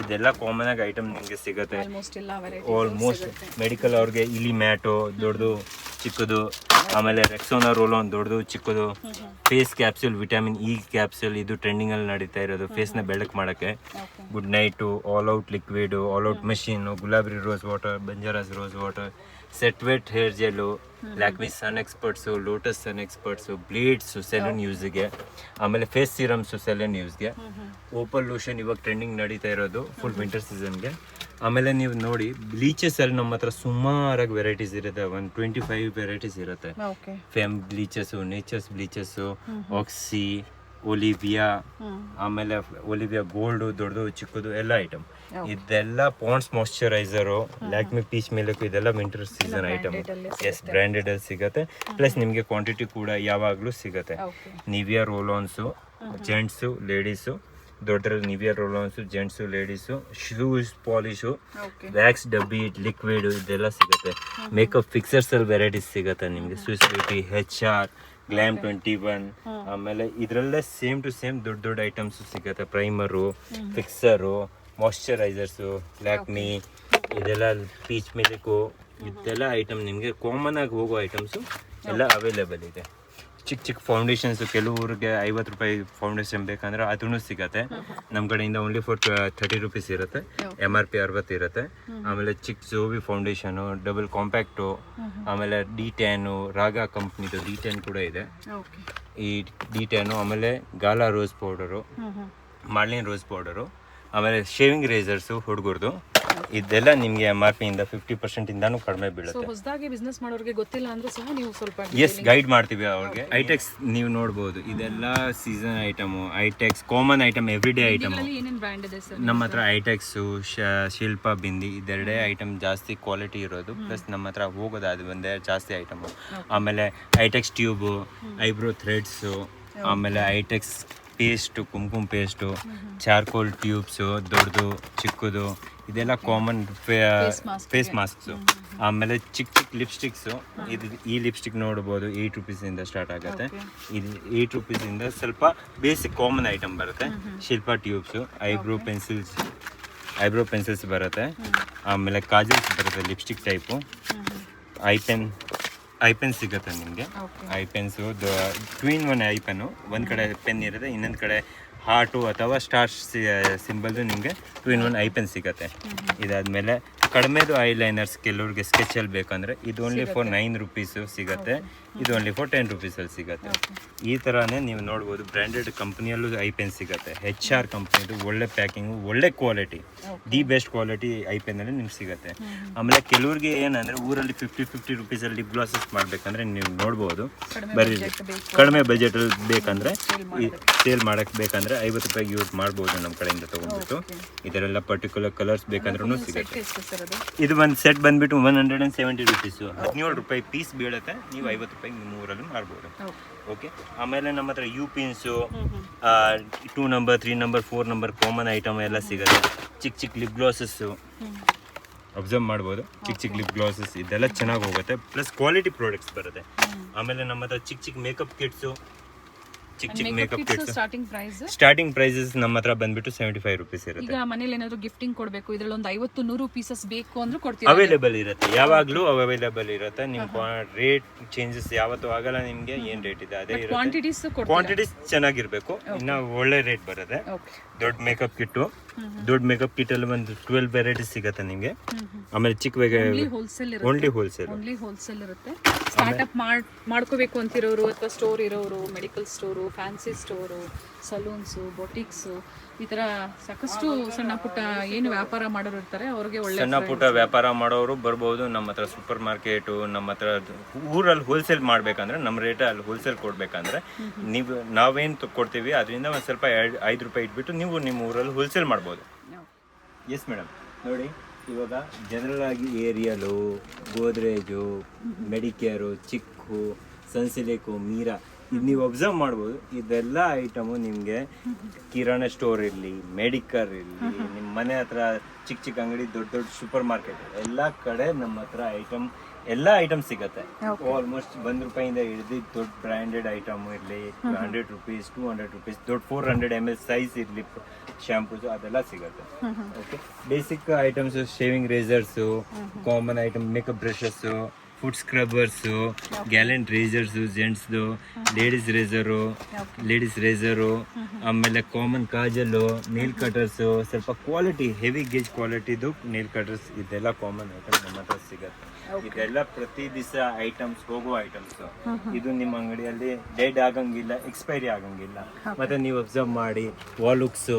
ಇದೆಲ್ಲ ಕಾಮನ್ ಆಗಿ ಐಟಮ್ ನಿಮಗೆ ಸಿಗುತ್ತೆ. ಆಲ್ಮೋಸ್ಟ್ ಮೆಡಿಕಲ್ ಅವ್ರಿಗೆ ಇಲಿ ಮ್ಯಾಟು ದೊಡ್ಡದು ಚಿಕ್ಕದು. ಆಮೇಲೆ ರೆಕ್ಸೋನಾ ರೋಲೋನ್ ದೊಡ್ಡದು ಚಿಕ್ಕದು. Face capsule, vitamin E capsule, ಇದು ಟ್ರೆಂಡಿಂಗಲ್ಲಿ ನಡೀತಾ ಇರೋದು ಫೇಸ್ನ ಬೆಳಕು ಮಾಡೋಕ್ಕೆ. Good night, all out liquid, all out machine, ಗುಲಾಬಿ rose water, Banjaras rose water, set wet hair gel, Lakme sun experts, Lotus sun experts, blades salon ಯೂಸ್ಗೆ. ಆಮೇಲೆ ಫೇಸ್ ಸೀರಮ್ಸು ಸೆಲೂನ್ ಯೂಸ್ಗೆ. ಓಪಲ್ ಲೋಷನ್ ಇವಾಗ ಟ್ರೆಂಡಿಂಗ್ ನಡೀತಾ ಇರೋದು ಫುಲ್ ವಿಂಟರ್ ಸೀಸನ್ಗೆ. ಆಮೇಲೆ ನೀವು ನೋಡಿ, ಬ್ಲೀಚಸಲ್ಲಿ ನಮ್ಮ ಹತ್ರ ಸುಮಾರಾಗಿ ವೆರೈಟೀಸ್ ಇರುತ್ತೆ. 125 ವೆರೈಟೀಸ್ ಇರುತ್ತೆ. Fem bleaches, nature's bleaches, oxy, Olivia, ಆಮೇಲೆ ಒಲಿವಿಯಾ ಗೋಲ್ಡು ದೊಡ್ಡದು ಚಿಕ್ಕದು ಎಲ್ಲ ಐಟಮ್. ಇದೆಲ್ಲ Pond's moisturiser, Lakme peach milk, ಇದೆಲ್ಲ winter season item. Yes, branded ಅಲ್ಲಿ ಸಿಗುತ್ತೆ. ಪ್ಲಸ್ ನಿಮಗೆ ಕ್ವಾಂಟಿಟಿ ಕೂಡ ಯಾವಾಗಲೂ ಸಿಗುತ್ತೆ. ನಿವಿಯಾ ರೋಲಾನ್ಸು, ಜೆಂಟ್ಸು, ಲೇಡೀಸು, ದೊಡ್ಡರಲ್ಲಿ Nivea roll ons, gents, ladies, shoes polish, wax ಡಬ್ಬಿ, ಲಿಕ್ವಿಡ್, ಇದೆಲ್ಲ ಸಿಗುತ್ತೆ. ಮೇಕಪ್ ಫಿಕ್ಸರ್ಸ್ ಅಲ್ಲಿ ವೆರೈಟೀಸ್ ಸಿಗುತ್ತೆ ನಿಮಗೆ. Swiss beauty, HR, glam 21. ಆಮೇಲೆ ಇದರಲ್ಲೇ ಸೇಮ್ ಟು ಸೇಮ್ ದೊಡ್ಡ ಐಟಮ್ಸು ಸಿಗುತ್ತೆ. ಪ್ರೈಮರು, ಫಿಕ್ಸರು, ಮಾಯ್ಶ್ಚರೈಸರ್ಸು, ಲ್ಯಾಕ್ಮಿ, ಇದೆಲ್ಲ ಪೀಚ್ ಮಿಲ್ಕು, ಇದೆಲ್ಲ ಐಟಮ್ ನಿಮಗೆ ಕಾಮನ್ ಆಗಿ ಹೋಗೋ ಐಟಮ್ಸು ಎಲ್ಲ ಅವೈಲೇಬಲ್ ಇದೆ. ಚಿಕ್ಕ ಫೌಂಡೇಶನ್ಸು, ಕೆಲವ್ರಿಗೆ 50 ರೂಪಾಯಿ ಫೌಂಡೇಶನ್ ಬೇಕಂದ್ರೆ ಅದೂ ಸಿಗುತ್ತೆ. ನಮ್ಮ ಕಡೆಯಿಂದ ಓನ್ಲಿ ಫಾರ್ 30 ರೂಪೀಸ್ ಇರುತ್ತೆ. MRP 60 ಇರುತ್ತೆ. ಆಮೇಲೆ ಚಿಕ್ಕ ಜೋವಿ ಫೌಂಡೇಶನು, ಡಬಲ್ ಕಾಂಪ್ಯಾಕ್ಟು, ಆಮೇಲೆ D10, ರಾಗ ಕಂಪ್ನಿದು D10 ಕೂಡ ಇದೆ. ಈ D10, ಆಮೇಲೆ Gala rose powder, Marlin rose powder, ಆಮೇಲೆ ಶೇವಿಂಗ್ ರೇಸರ್ಸು ಹುಡುಗರದು. ಇದೆಲ್ಲ ನಿಮಗೆ MRP ಇಂದ 50% ಇಂದಾನು ಕಡಿಮೆ ಬೀಳುತ್ತೆ. ಹೊಸದಾಗಿ ಬಿಸ್ನೆಸ್ ಮಾಡೋರಿಗೆ ಗೊತ್ತಿಲ್ಲ ಅಂದ್ರೆ ಸಹ ನೀವು ಸ್ವಲ್ಪ ಎಸ್ ಗೈಡ್ ಮಾಡ್ತೀವಿ ಅವ್ರಿಗೆ. ಐಟೆಕ್ಸ್ ನೀವು ನೋಡ್ಬೋದು, ಇದೆಲ್ಲ season item. Eyetex common item, every day item. ಏನೇನು ಬ್ರ್ಯಾಂಡ್ ಇದೆ ಸರ್ ನಮ್ಮ ಹತ್ರ? ಐಟೆಕ್ಸು, ಶಿಲ್ಪ, ಬಿಂದಿ, ಇದೆರಡೇ ಐಟಮ್ ಜಾಸ್ತಿ ಕ್ವಾಲಿಟಿ ಇರೋದು. ಪ್ಲಸ್ ನಮ್ಮ ಹತ್ರ ಹೋಗೋದು ಅದು ಒಂದೇ ಜಾಸ್ತಿ ಐಟಮು. ಆಮೇಲೆ ಐಟೆಕ್ಸ್ ಟ್ಯೂಬು, ಐಬ್ರೋ ಥ್ರೆಡ್ಸು, ಆಮೇಲೆ ಐಟೆಕ್ಸ್ ಪೇಸ್ಟು, ಕುಂಕುಮ ಪೇಸ್ಟು, ಚಾರ್ಕೋಲ್ ಟ್ಯೂಬ್ಸು, ದೊಡ್ಡದು ಚಿಕ್ಕದು, ಇದೆಲ್ಲ ಕಾಮನ್. ಫೇಸ್ ಮಾಸ್ಕ್ಸು, ಆಮೇಲೆ ಚಿಕ್ಕ ಲಿಪ್ಸ್ಟಿಕ್ಸು. ಈ ಲಿಪ್ಸ್ಟಿಕ್ ನೋಡ್ಬೋದು, 8 ರೂಪೀಸಿಂದ ಸ್ಟಾರ್ಟ್ ಆಗುತ್ತೆ. ಇದು 8 ರೂಪೀಸಿಂದ ಸ್ವಲ್ಪ ಬೇಸಿಕ್ ಕಾಮನ್ ಐಟಮ್ ಬರುತ್ತೆ. ಶಿಲ್ಪ ಟ್ಯೂಬ್ಸು, ಐಬ್ರೋ ಪೆನ್ಸಿಲ್ಸ್ ಬರುತ್ತೆ. ಆಮೇಲೆ ಕಾಜಲ್ಸ್ ಬರುತ್ತೆ, ಲಿಪ್ಸ್ಟಿಕ್ ಟೈಪು. ಐ ಪೆನ್ ಸಿಗುತ್ತೆ ನಿಮಗೆ. I pens 2-in-1 I pen. ಒಂದು ಕಡೆ ಪೆನ್ ಇರುತ್ತೆ, ಇನ್ನೊಂದು ಕಡೆ ಹಾರ್ಟು ಅಥವಾ ಸ್ಟಾರ್ ಸಿಂಬಲ್ದು ನಿಮಗೆ 2-in-1 ಐ ಪೆನ್ ಸಿಗುತ್ತೆ. ಇದಾದಮೇಲೆ ಕಡಿಮೆದು ಐಲೈನರ್ಸ್, ಕೆಲವ್ರಿಗೆ ಸ್ಕೆಚಲ್ಲಿ ಬೇಕಂದರೆ ಇದು ಓನ್ಲಿ ಫಾರ್ 9 ರೂಪೀಸು ಸಿಗುತ್ತೆ. ಇದು ಓನ್ಲಿ ಫಾರ್ 10 ರೂಪೀಸಲ್ಲಿ ಸಿಗುತ್ತೆ. ಈ ಥರನೇ ನೀವು ನೋಡ್ಬೋದು. ಬ್ರ್ಯಾಂಡೆಡ್ ಕಂಪ್ನಿಯಲ್ಲೂ ಐ ಪೆನ್ ಸಿಗುತ್ತೆ. HR ಕಂಪ್ನಿದು ಒಳ್ಳೆ ಪ್ಯಾಕಿಂಗು, ಒಳ್ಳೆ quality, the best quality eye ಪೆನ್ನಲ್ಲಿ ನಿಮ್ಗೆ ಸಿಗುತ್ತೆ. ಆಮೇಲೆ ಕೆಲವ್ರಿಗೆ ಏನಂದರೆ ಊರಲ್ಲಿ 50 ರೂಪೀಸಲ್ಲಿ ಲಿಪ್ ಗ್ಲಾಸಸ್ ಮಾಡಬೇಕಂದ್ರೆ ನೀವು ನೋಡ್ಬೋದು. ಬರೀ ಕಡಿಮೆ ಬಜೆಟಲ್ಲಿ ಬೇಕಂದರೆ, ಸೇಲ್ ಮಾಡೋಕ್ಕೆ ಬೇಕಂದರೆ 50 ರೂಪಾಯಿಗೆ ಯೂಸ್ ಮಾಡ್ಬೋದು ನಮ್ಮ ಕಡೆಯಿಂದ ತೊಗೊಂಡ್ಬಿಟ್ಟು. ಇದರೆಲ್ಲ ಪರ್ಟಿಕ್ಯುಲರ್ ಕಲರ್ಸ್ ಬೇಕಂದ್ರೂ ಸಿಗುತ್ತೆ. ಇರೋದು? ಇದು ಒಂದು ಸೆಟ್ ಬಂದ್ಬಿಟ್ಟು 170 ರುಪೀಸ್, 17 ರೂಪಾಯಿ ಪೀಸ್ ಬೀಳುತ್ತೆ. ನೀವು 50 ರೂಪಾಯಿ ನಿಮ್ಮ ಊರಲ್ಲಿ ಮಾರ್ಬೋದು. ಓಕೆ. ಆಮೇಲೆ ನಮ್ಮ ಹತ್ರ U pins, 2 number 3 number 4 number common item ಎಲ್ಲ ಸಿಗುತ್ತೆ. ಚಿಕ್ಕ ಚಿಕ್ಕ ಲಿಪ್ ಗ್ಲಾಸಸ್ಸು ಅಬ್ಸರ್ವ್ ಮಾಡ್ಬೋದು. ಚಿಕ್ಕ ಚಿಕ್ಕ ಲಿಪ್ ಗ್ಲಾಸಸ್ ಇದೆಲ್ಲ ಚೆನ್ನಾಗಿ ಹೋಗುತ್ತೆ, ಪ್ಲಸ್ ಕ್ವಾಲಿಟಿ ಪ್ರಾಡಕ್ಟ್ಸ್ ಬರುತ್ತೆ. ಆಮೇಲೆ ನಮ್ಮ ಹತ್ರ ಚಿಕ್ಕ ಚಿಕ್ಕ ಮೇಕಪ್ ಕಿಟ್ಸು, ಚಿಕ್ಕ ಮೇಕಪ್ ಕಿಟ್ಸ್ ಸ್ಟಾರ್ಟಿಂಗ್ ಪ್ರೈಸಸ್ ನಮ್ಮ ಹತ್ರ ಬಂದ್ಬಿಟ್ಟು 75 ರುಪೀಸ್ ಇರುತ್ತೆ. ಈಗ ಮನೇಲಿ ಏನಾದ್ರು ಗಿಫ್ಟಿಂಗ್ ಕೊಡಬೇಕು, ಇದ್ರಲ್ಲಿ ಒಂದು 50-100 ಪೀಸಸ್ ಬೇಕು ಅಂದ್ರೆ ಕೊಡ್ತೀರಾ? ಅವೈಲೇಬಲ್ ಇರುತ್ತೆ, ಯಾವಾಗಲೂ ಅವೈಲೇಬಲ್ ಇರುತ್ತೆ. ನಿಮ್ಮ ರೇಟ್ ಚೇಂಜಸ್ ಯಾವತ್ತೂ ಆಗಲ್ಲ. ನಿಮಗೆ ಏನ್ ರೇಟ್ ಇದೆ ಅದೇ ಇರುತ್ತೆ. ಕ್ವಾಂಟಿಟೀಸ್ ಚೆನ್ನಾಗಿರ್ಬೇಕು, ಇನ್ನ ಒಳ್ಳೆ ರೇಟ್ ಬರುತ್ತೆ. ದೊಡ್ಡ ಮೇಕಪ್ ಕಿಟ್ಟು, ದೊಡ್ಡ ಮೇಕಪ್ ಕಿಟ್ ಅಲ್ಲಿ ಒಂದು 12 ವೆರೈಟೀಸ್ ಸಿಗುತ್ತೆ ನಿಮಗೆ. ಆಮೇಲೆ ಚಿಕ್ಕ ಓನ್ಲಿ ಹೋಲ್ಸೇಲ್ ಇರುತ್ತೆ. ಸ್ಟಾರ್ಟ್ಅಪ್ ಮಾಡ್ಕೋಬೇಕು ಅಂತಿರೋರು ಅಥವಾ ಸ್ಟೋರ್ ಇರೋರು, ಮೆಡಿಕಲ್ ಸ್ಟೋರು, ಫ್ಯಾನ್ಸಿ ಸ್ಟೋರು, ಸಲೂನ್ಸು, ಬೊಟಿಕ್ಸು, ಈ ತರ ಸಾಕಷ್ಟು ಸಣ್ಣ ಪುಟ್ಟ ಏನು ವ್ಯಾಪಾರ ಮಾಡೋರು ಇರ್ತಾರೆ, ಅವ್ರಿಗೆ ಒಳ್ಳೆ ಸಣ್ಣ ಪುಟ್ಟ ವ್ಯಾಪಾರ ಮಾಡೋರು ಬರ್ಬೋದು. ನಮ್ಮ ಹತ್ರ ಸೂಪರ್ ಮಾರ್ಕೆಟ್, ನಮ್ಮ ಹತ್ರ ಊರಲ್ಲಿ ಹೋಲ್ಸೇಲ್ ಮಾಡ್ಬೇಕಂದ್ರೆ ನಮ್ಮ ರೇಟ್ ಅಲ್ಲಿ ಹೋಲ್ಸೇಲ್ ಕೊಡ್ಬೇಕಂದ್ರೆ ನೀವು ನಾವೇನು ಕೊಡ್ತೀವಿ ಅದರಿಂದ ಒಂದು ಸ್ವಲ್ಪ 5 ರೂಪಾಯಿ ಇಟ್ಬಿಟ್ಟು ನೀವು ನಿಮ್ಮ ಊರಲ್ಲಿ ಹೋಲ್ಸೇಲ್ ಮಾಡ್ಬೋದು. ಎಸ್ ಮೇಡಮ್, ನೋಡಿ ಇವಾಗ ಜನರಲ್ ಆಗಿ ಏರಿಯಲು, ಗೋದ್ರೇಜು, ಮೆಡಿಕೇರು, ಚಿಕ್ಕು, ಸನ್ಸಿಲೇಕು, ಮೀರಾ, ಇದು ನೀವು ಅಬ್ಸರ್ವ್ ಮಾಡ್ಬೋದು. ಇದೆಲ್ಲ ಐಟಮು ನಿಮಗೆ ಕಿರಾಣಿ ಸ್ಟೋರ್ ಇರಲಿ, ಮೆಡಿಕಲ್ ಇರಲಿ, ನಿಮ್ಮ ಮನೆ ಹತ್ರ ಚಿಕ್ಕ ಚಿಕ್ಕ ಅಂಗಡಿ, ದೊಡ್ಡ ದೊಡ್ಡ ಸೂಪರ್ ಮಾರ್ಕೆಟ್, ಎಲ್ಲ ಕಡೆ ನಮ್ಮ ಹತ್ರ ಎಲ್ಲ ಐಟಮ್ ಸಿಗುತ್ತೆ. ಆಲ್ಮೋಸ್ಟ್ 1 ರೂಪಾಯಿಂದ ಹಿಡಿದು ದೊಡ್ಡ ಬ್ರ್ಯಾಂಡೆಡ್ ಐಟಮ್ ಇರಲಿ, 100 ರುಪೀಸ್, 200 ರುಪೀಸ್, ದೊಡ್ಡ 400 ml ಸೈಜ್ ಇರಲಿ ಶಾಂಪೂಸ್, ಅದೆಲ್ಲ ಸಿಗುತ್ತೆ. Okay. Basic items, shaving razors, common item makeup brushes, foot scrubbers, gallant razors, ಜೆಂಟ್ಸ್ದು, ಲೇಡೀಸ್ ರೇಸರು, ಆಮೇಲೆ ಕಾಮನ್ ಕಾಜಲ್ಲು, ನೇಲ್ ಕಟರ್ಸು, ಸ್ವಲ್ಪ ಕ್ವಾಲಿಟಿ ಹೆವಿ ಗೇಜ್ ಕ್ವಾಲಿಟಿದು ನೇಲ್ ಕಟರ್ಸ್, ಇದೆಲ್ಲ ಕಾಮನ್ ಐಟಮ್ ನಮ್ಮ ಹತ್ರ ಸಿಗುತ್ತೆ. ಇದೆಲ್ಲ ಪ್ರತಿ ದಿವಸ ಐಟಮ್ಸ್, ಹೋಗುವ ಐಟಮ್ಸ್. ಇದು ನಿಮ್ಮ ಅಂಗಡಿಯಲ್ಲಿ ಡೆಡ್ ಆಗಂಗಿಲ್ಲ, ಎಕ್ಸ್ಪೈರಿ ಆಗಂಗಿಲ್ಲ. ಮತ್ತೆ ನೀವು ಅಬ್ಸರ್ವ್ ಮಾಡಿ, ವಾಲುಕ್ಸು,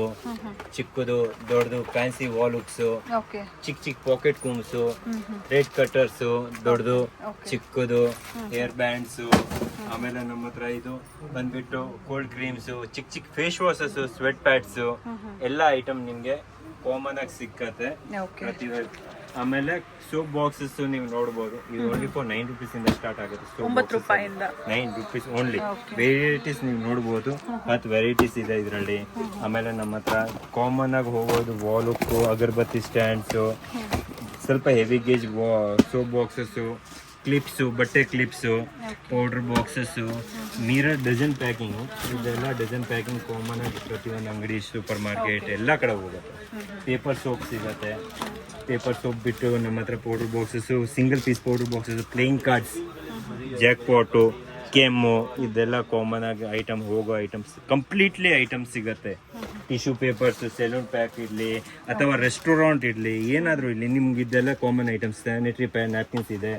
ಚಿಕ್ಕದು ದೊಡ್ಡದು ಫ್ಯಾನ್ಸಿ ವಾಲುಕ್ಸು, ಚಿಕ್ಕ ಚಿಕ್ಕ ಪಾಕೆಟ್ ಕೂಮ್ಸು, ರೇಟ್ ಕಟರ್ಸು, ದೊಡ್ಡದು ಚಿಕ್ಕದು ಹೇರ್ ಬ್ಯಾಂಡ್ಸು, ಆಮೇಲೆ ನಮ್ಮ ಹತ್ರ ಇದು ಬಂದ್ಬಿಟ್ಟು ಕೋಲ್ಡ್ ಕ್ರೀಮ್ಸು, ಚಿಕ್ಕ ಚಿಕ್ಕ ಫೇಸ್ ವಾಶಸ್, ಸ್ವೆಟ್ ಪ್ಯಾಡ್ಸು, ಎಲ್ಲ ಐಟಮ್ ನಿಮ್ಗೆ ಕಾಮನ್ ಆಗಿ ಸಿಕ್ಕತ್ತೆ ಪ್ರತಿ. ಆಮೇಲೆ ಸೋಪ್ ಬಾಕ್ಸಸ್ ನೀವು ನೋಡ್ಬೋದು. ಇದು ಓನ್ಲಿ ಫಾರ್ 9 ರೂಪೀಸ್ ಇಂದ ಸ್ಟಾರ್ಟ್ ಆಗುತ್ತೆ. 9 ರೂಪಾಯಿಂದ 9 ರೂಪೀಸ್ ಓನ್ಲಿ. ವೆರೈಟೀಸ್ ನೀವು ನೋಡ್ಬೋದು, 10 ವೆರೈಟೀಸ್ ಇದೆ ಇದರಲ್ಲಿ. ಆಮೇಲೆ ನಮ್ಮ ಹತ್ರ ಕಾಮನ್ ಆಗಿ ಹೋಗೋದು ವಾಲುಕ್ಕು, ಅಗರಬತ್ತಿ ಸ್ಟ್ಯಾಂಡ್ಸು, ಸ್ವಲ್ಪ heavy gauge soap boxes, clips, ಬಟ್ಟೆ clips, powder boxes, mirror dozen packing, ಇದೆಲ್ಲ ಡಜನ್ ಪ್ಯಾಕಿಂಗ್ ಕಾಮನ್ ಆಗಿ ಪ್ರತಿಯೊಂದು ಅಂಗಡಿ, ಸೂಪರ್ ಮಾರ್ಕೆಟ್ ಎಲ್ಲ ಕಡೆ ಹೋಗುತ್ತೆ. ಪೇಪರ್ ಸೋಪ್ ಸಿಗುತ್ತೆ. ಪೇಪರ್ ಸೋಪ್ ಬಿಟ್ಟು ನಮ್ಮ ಹತ್ರ powder boxes, single piece powder boxes, playing cards, jackpot, ಕೆಮ್ಮು, ಇದೆಲ್ಲ ಕಾಮನ್ ಆಗಿ ಐಟಮ್, ಹೋಗೋ ಐಟಮ್ಸ್, ಕಂಪ್ಲೀಟ್ಲಿ ಐಟಮ್ಸ್ ಸಿಗುತ್ತೆ. ಟಿಶ್ಯೂ ಪೇಪರ್ಸ್, ಸೆಲೂನ್ ಪ್ಯಾಕ್ ಇರಲಿ ಅಥವಾ ರೆಸ್ಟೋರೆಂಟ್ ಇರಲಿ, ಏನಾದರೂ ಇರಲಿ, ನಿಮ್ಗೆ ಇದೆಲ್ಲ common items. Sanitary pad napkins ಇದೆ,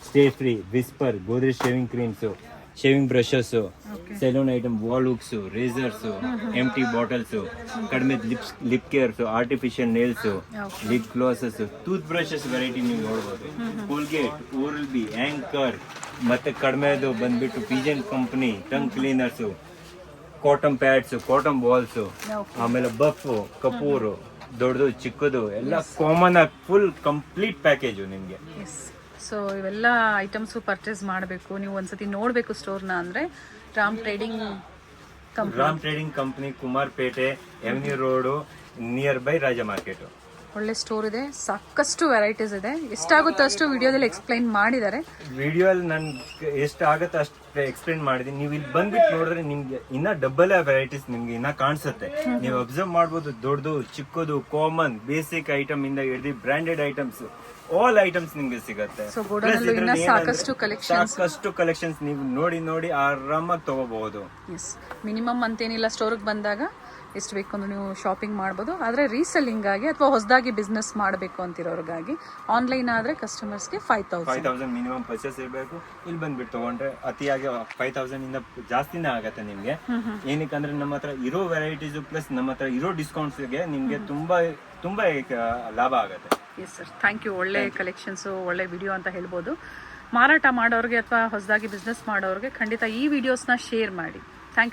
Stayfree, Whisper, Godrej shaving creams, shaving brushes, salon item, ವಾಲುಕ್ಸು, ರೇಸರ್ಸು, ಎಂಟಿ ಬಾಟಲ್ಸು, ಕಡಿಮೆ lip cares, artificial nails, lip glosses, tooth brushes variety ನೀವು ನೋಡ್ಬೋದು. ಕೋಲ್ಗೇಟ್, ಓರಲ್ ಬಿ, ಆಂಕರ್, ಮತ್ತೆ ಕಡಿಮೆದು ಬಂದ್ಬಿಟ್ಟು Pigeon company tongue cleaners, cotton pads, cotton balls, ಆಮೇಲೆ ಬಫು, ಕಪೂರು, ದೊಡ್ಡದು ಚಿಕ್ಕದು ಎಲ್ಲ ಕಾಮನ್ ಆಗಿ ಫುಲ್ ಕಂಪ್ಲೀಟ್ ಪ್ಯಾಕೇಜು ನಿಮಗೆ. ಸೊ ಇವೆಲ್ಲ ಐಟಮ್ಸು ಪರ್ಚೇಸ್ ಮಾಡಬೇಕು, ನೀವು ಒಂದ್ಸತಿ ನೋಡಬೇಕು ಸ್ಟೋರ್ನ ಅಂದರೆ Ram trading company, Kumarpete, avenue road, near by Raja market. ಒಳ್ಳೆ ಸ್ಟೋರ್ ಇದೆ, ಸಾಕಷ್ಟು ವೆರೈಟೀಸ್ ಇದೆ. ಎಷ್ಟಾಗುತ್ತೋ ಅಷ್ಟು ವಿಡಿಯೋದಲ್ಲಿ ಎಕ್ಸ್ಪ್ಲೈನ್ ಮಾಡಿದ್ದಾರೆ. ವಿಡಿಯೋಲ್ಲಿ ನಾನು ಎಷ್ಟಾಗುತ್ತೆ ಅಷ್ಟು ಎಕ್ಸ್ಪ್ಲೈನ್ ಮಾಡಿದ್ದೀನಿ. ನೀವು ಇಲ್ಲಿ ಬಂದ್ಬಿಟ್ಟು ನೋಡಿದ್ರೆ ನಿಮ್ಗೆ ಇನ್ನ ಡಬಲ್ ವೆರೈಟೀಸ್ ನಿಮ್ಗೆ ಇನ್ನ ಕಾಣಿಸುತ್ತೆ. ನೀವು ಅಬ್ಸರ್ವ್ ಮಾಡ್ಬೋದು, ದೊಡ್ಡದು ಚಿಕ್ಕದು ಕಾಮನ್ ಬೇಸಿಕ್ ಐಟಮ್ ಇಂದ ಹಿಡಿದು ಬ್ರಾಂಡೆಡ್ ಐಟಮ್ಸ್, ಆಲ್ ಐಟಮ್ಸ್ ನಿಮ್ಗೆ ಸಿಗುತ್ತೆ. ಸಾಕಷ್ಟು ಕಲೆಕ್ಷನ್ಸ್ ನೀವು ನೋಡಿ ಆರಾಮಾಗಿ ತಗೋಬಹುದು. ಮಿನಿಮಮ್ ಅಂತೇನಿಲ್ಲ, ಸ್ಟೋರ್ಗೆ ಬಂದಾಗ ಎಷ್ಟು ಬೇಕು ಅಂದ್ರೆ ನೀವು ಶಾಪಿಂಗ್ ಮಾಡ್ಬೋದು. ಆದರೆ ರೀಸೆಲ್ಲಿಂಗ್ ಆಗಿ ಅಥವಾ ಹೊಸದಾಗಿ ಬಿಸ್ನೆಸ್ ಮಾಡಬೇಕು ಅಂತಿರೋರ್ಗಾಗಿ ಆನ್ಲೈನ್ ಆದರೆ ಕಸ್ಟಮರ್ಸ್ಗೆ 5,000 ಮಿನಿಮಮ್ ಪರ್ಚೇಸ್ ಇರಬೇಕು. ಇಲ್ಲಿ ಬಂದ್ಬಿಟ್ಟು ತಗೊಂಡ್ರೆ ಅತಿಯಾಗಿ 5,000 ಇಂದ ಜಾಸ್ತಿನೇ ಆಗತ್ತೆ ನಿಮ್ಗೆ. ಏನಕ್ಕಂದ್ರೆ ನಮ್ಮ ಹತ್ರ ಇರೋ ವೆರೈಟೀಸ್ ಪ್ಲಸ್ ನಮ್ಮ ಹತ್ರ ಇರೋ ಡಿಸ್ಕೌಂಟ್ಸ್ಗೆ ನಿಮ್ಗೆ ತುಂಬಾ ಲಾಭ ಆಗುತ್ತೆ. Yes sir, thank you. ಒಳ್ಳೆ ಕಲೆಕ್ಷನ್ಸು, ಒಳ್ಳೆ ವಿಡಿಯೋ ಅಂತ ಹೇಳ್ಬೋದು. ಮಾರಾಟ ಮಾಡೋರಿಗೆ ಅಥವಾ ಹೊಸದಾಗಿ ಬಿಸ್ನೆಸ್ ಮಾಡೋರಿಗೆ ಖಂಡಿತ ಈ ವಿಡಿಯೋಸ್ನ ಶೇರ್ ಮಾಡಿ.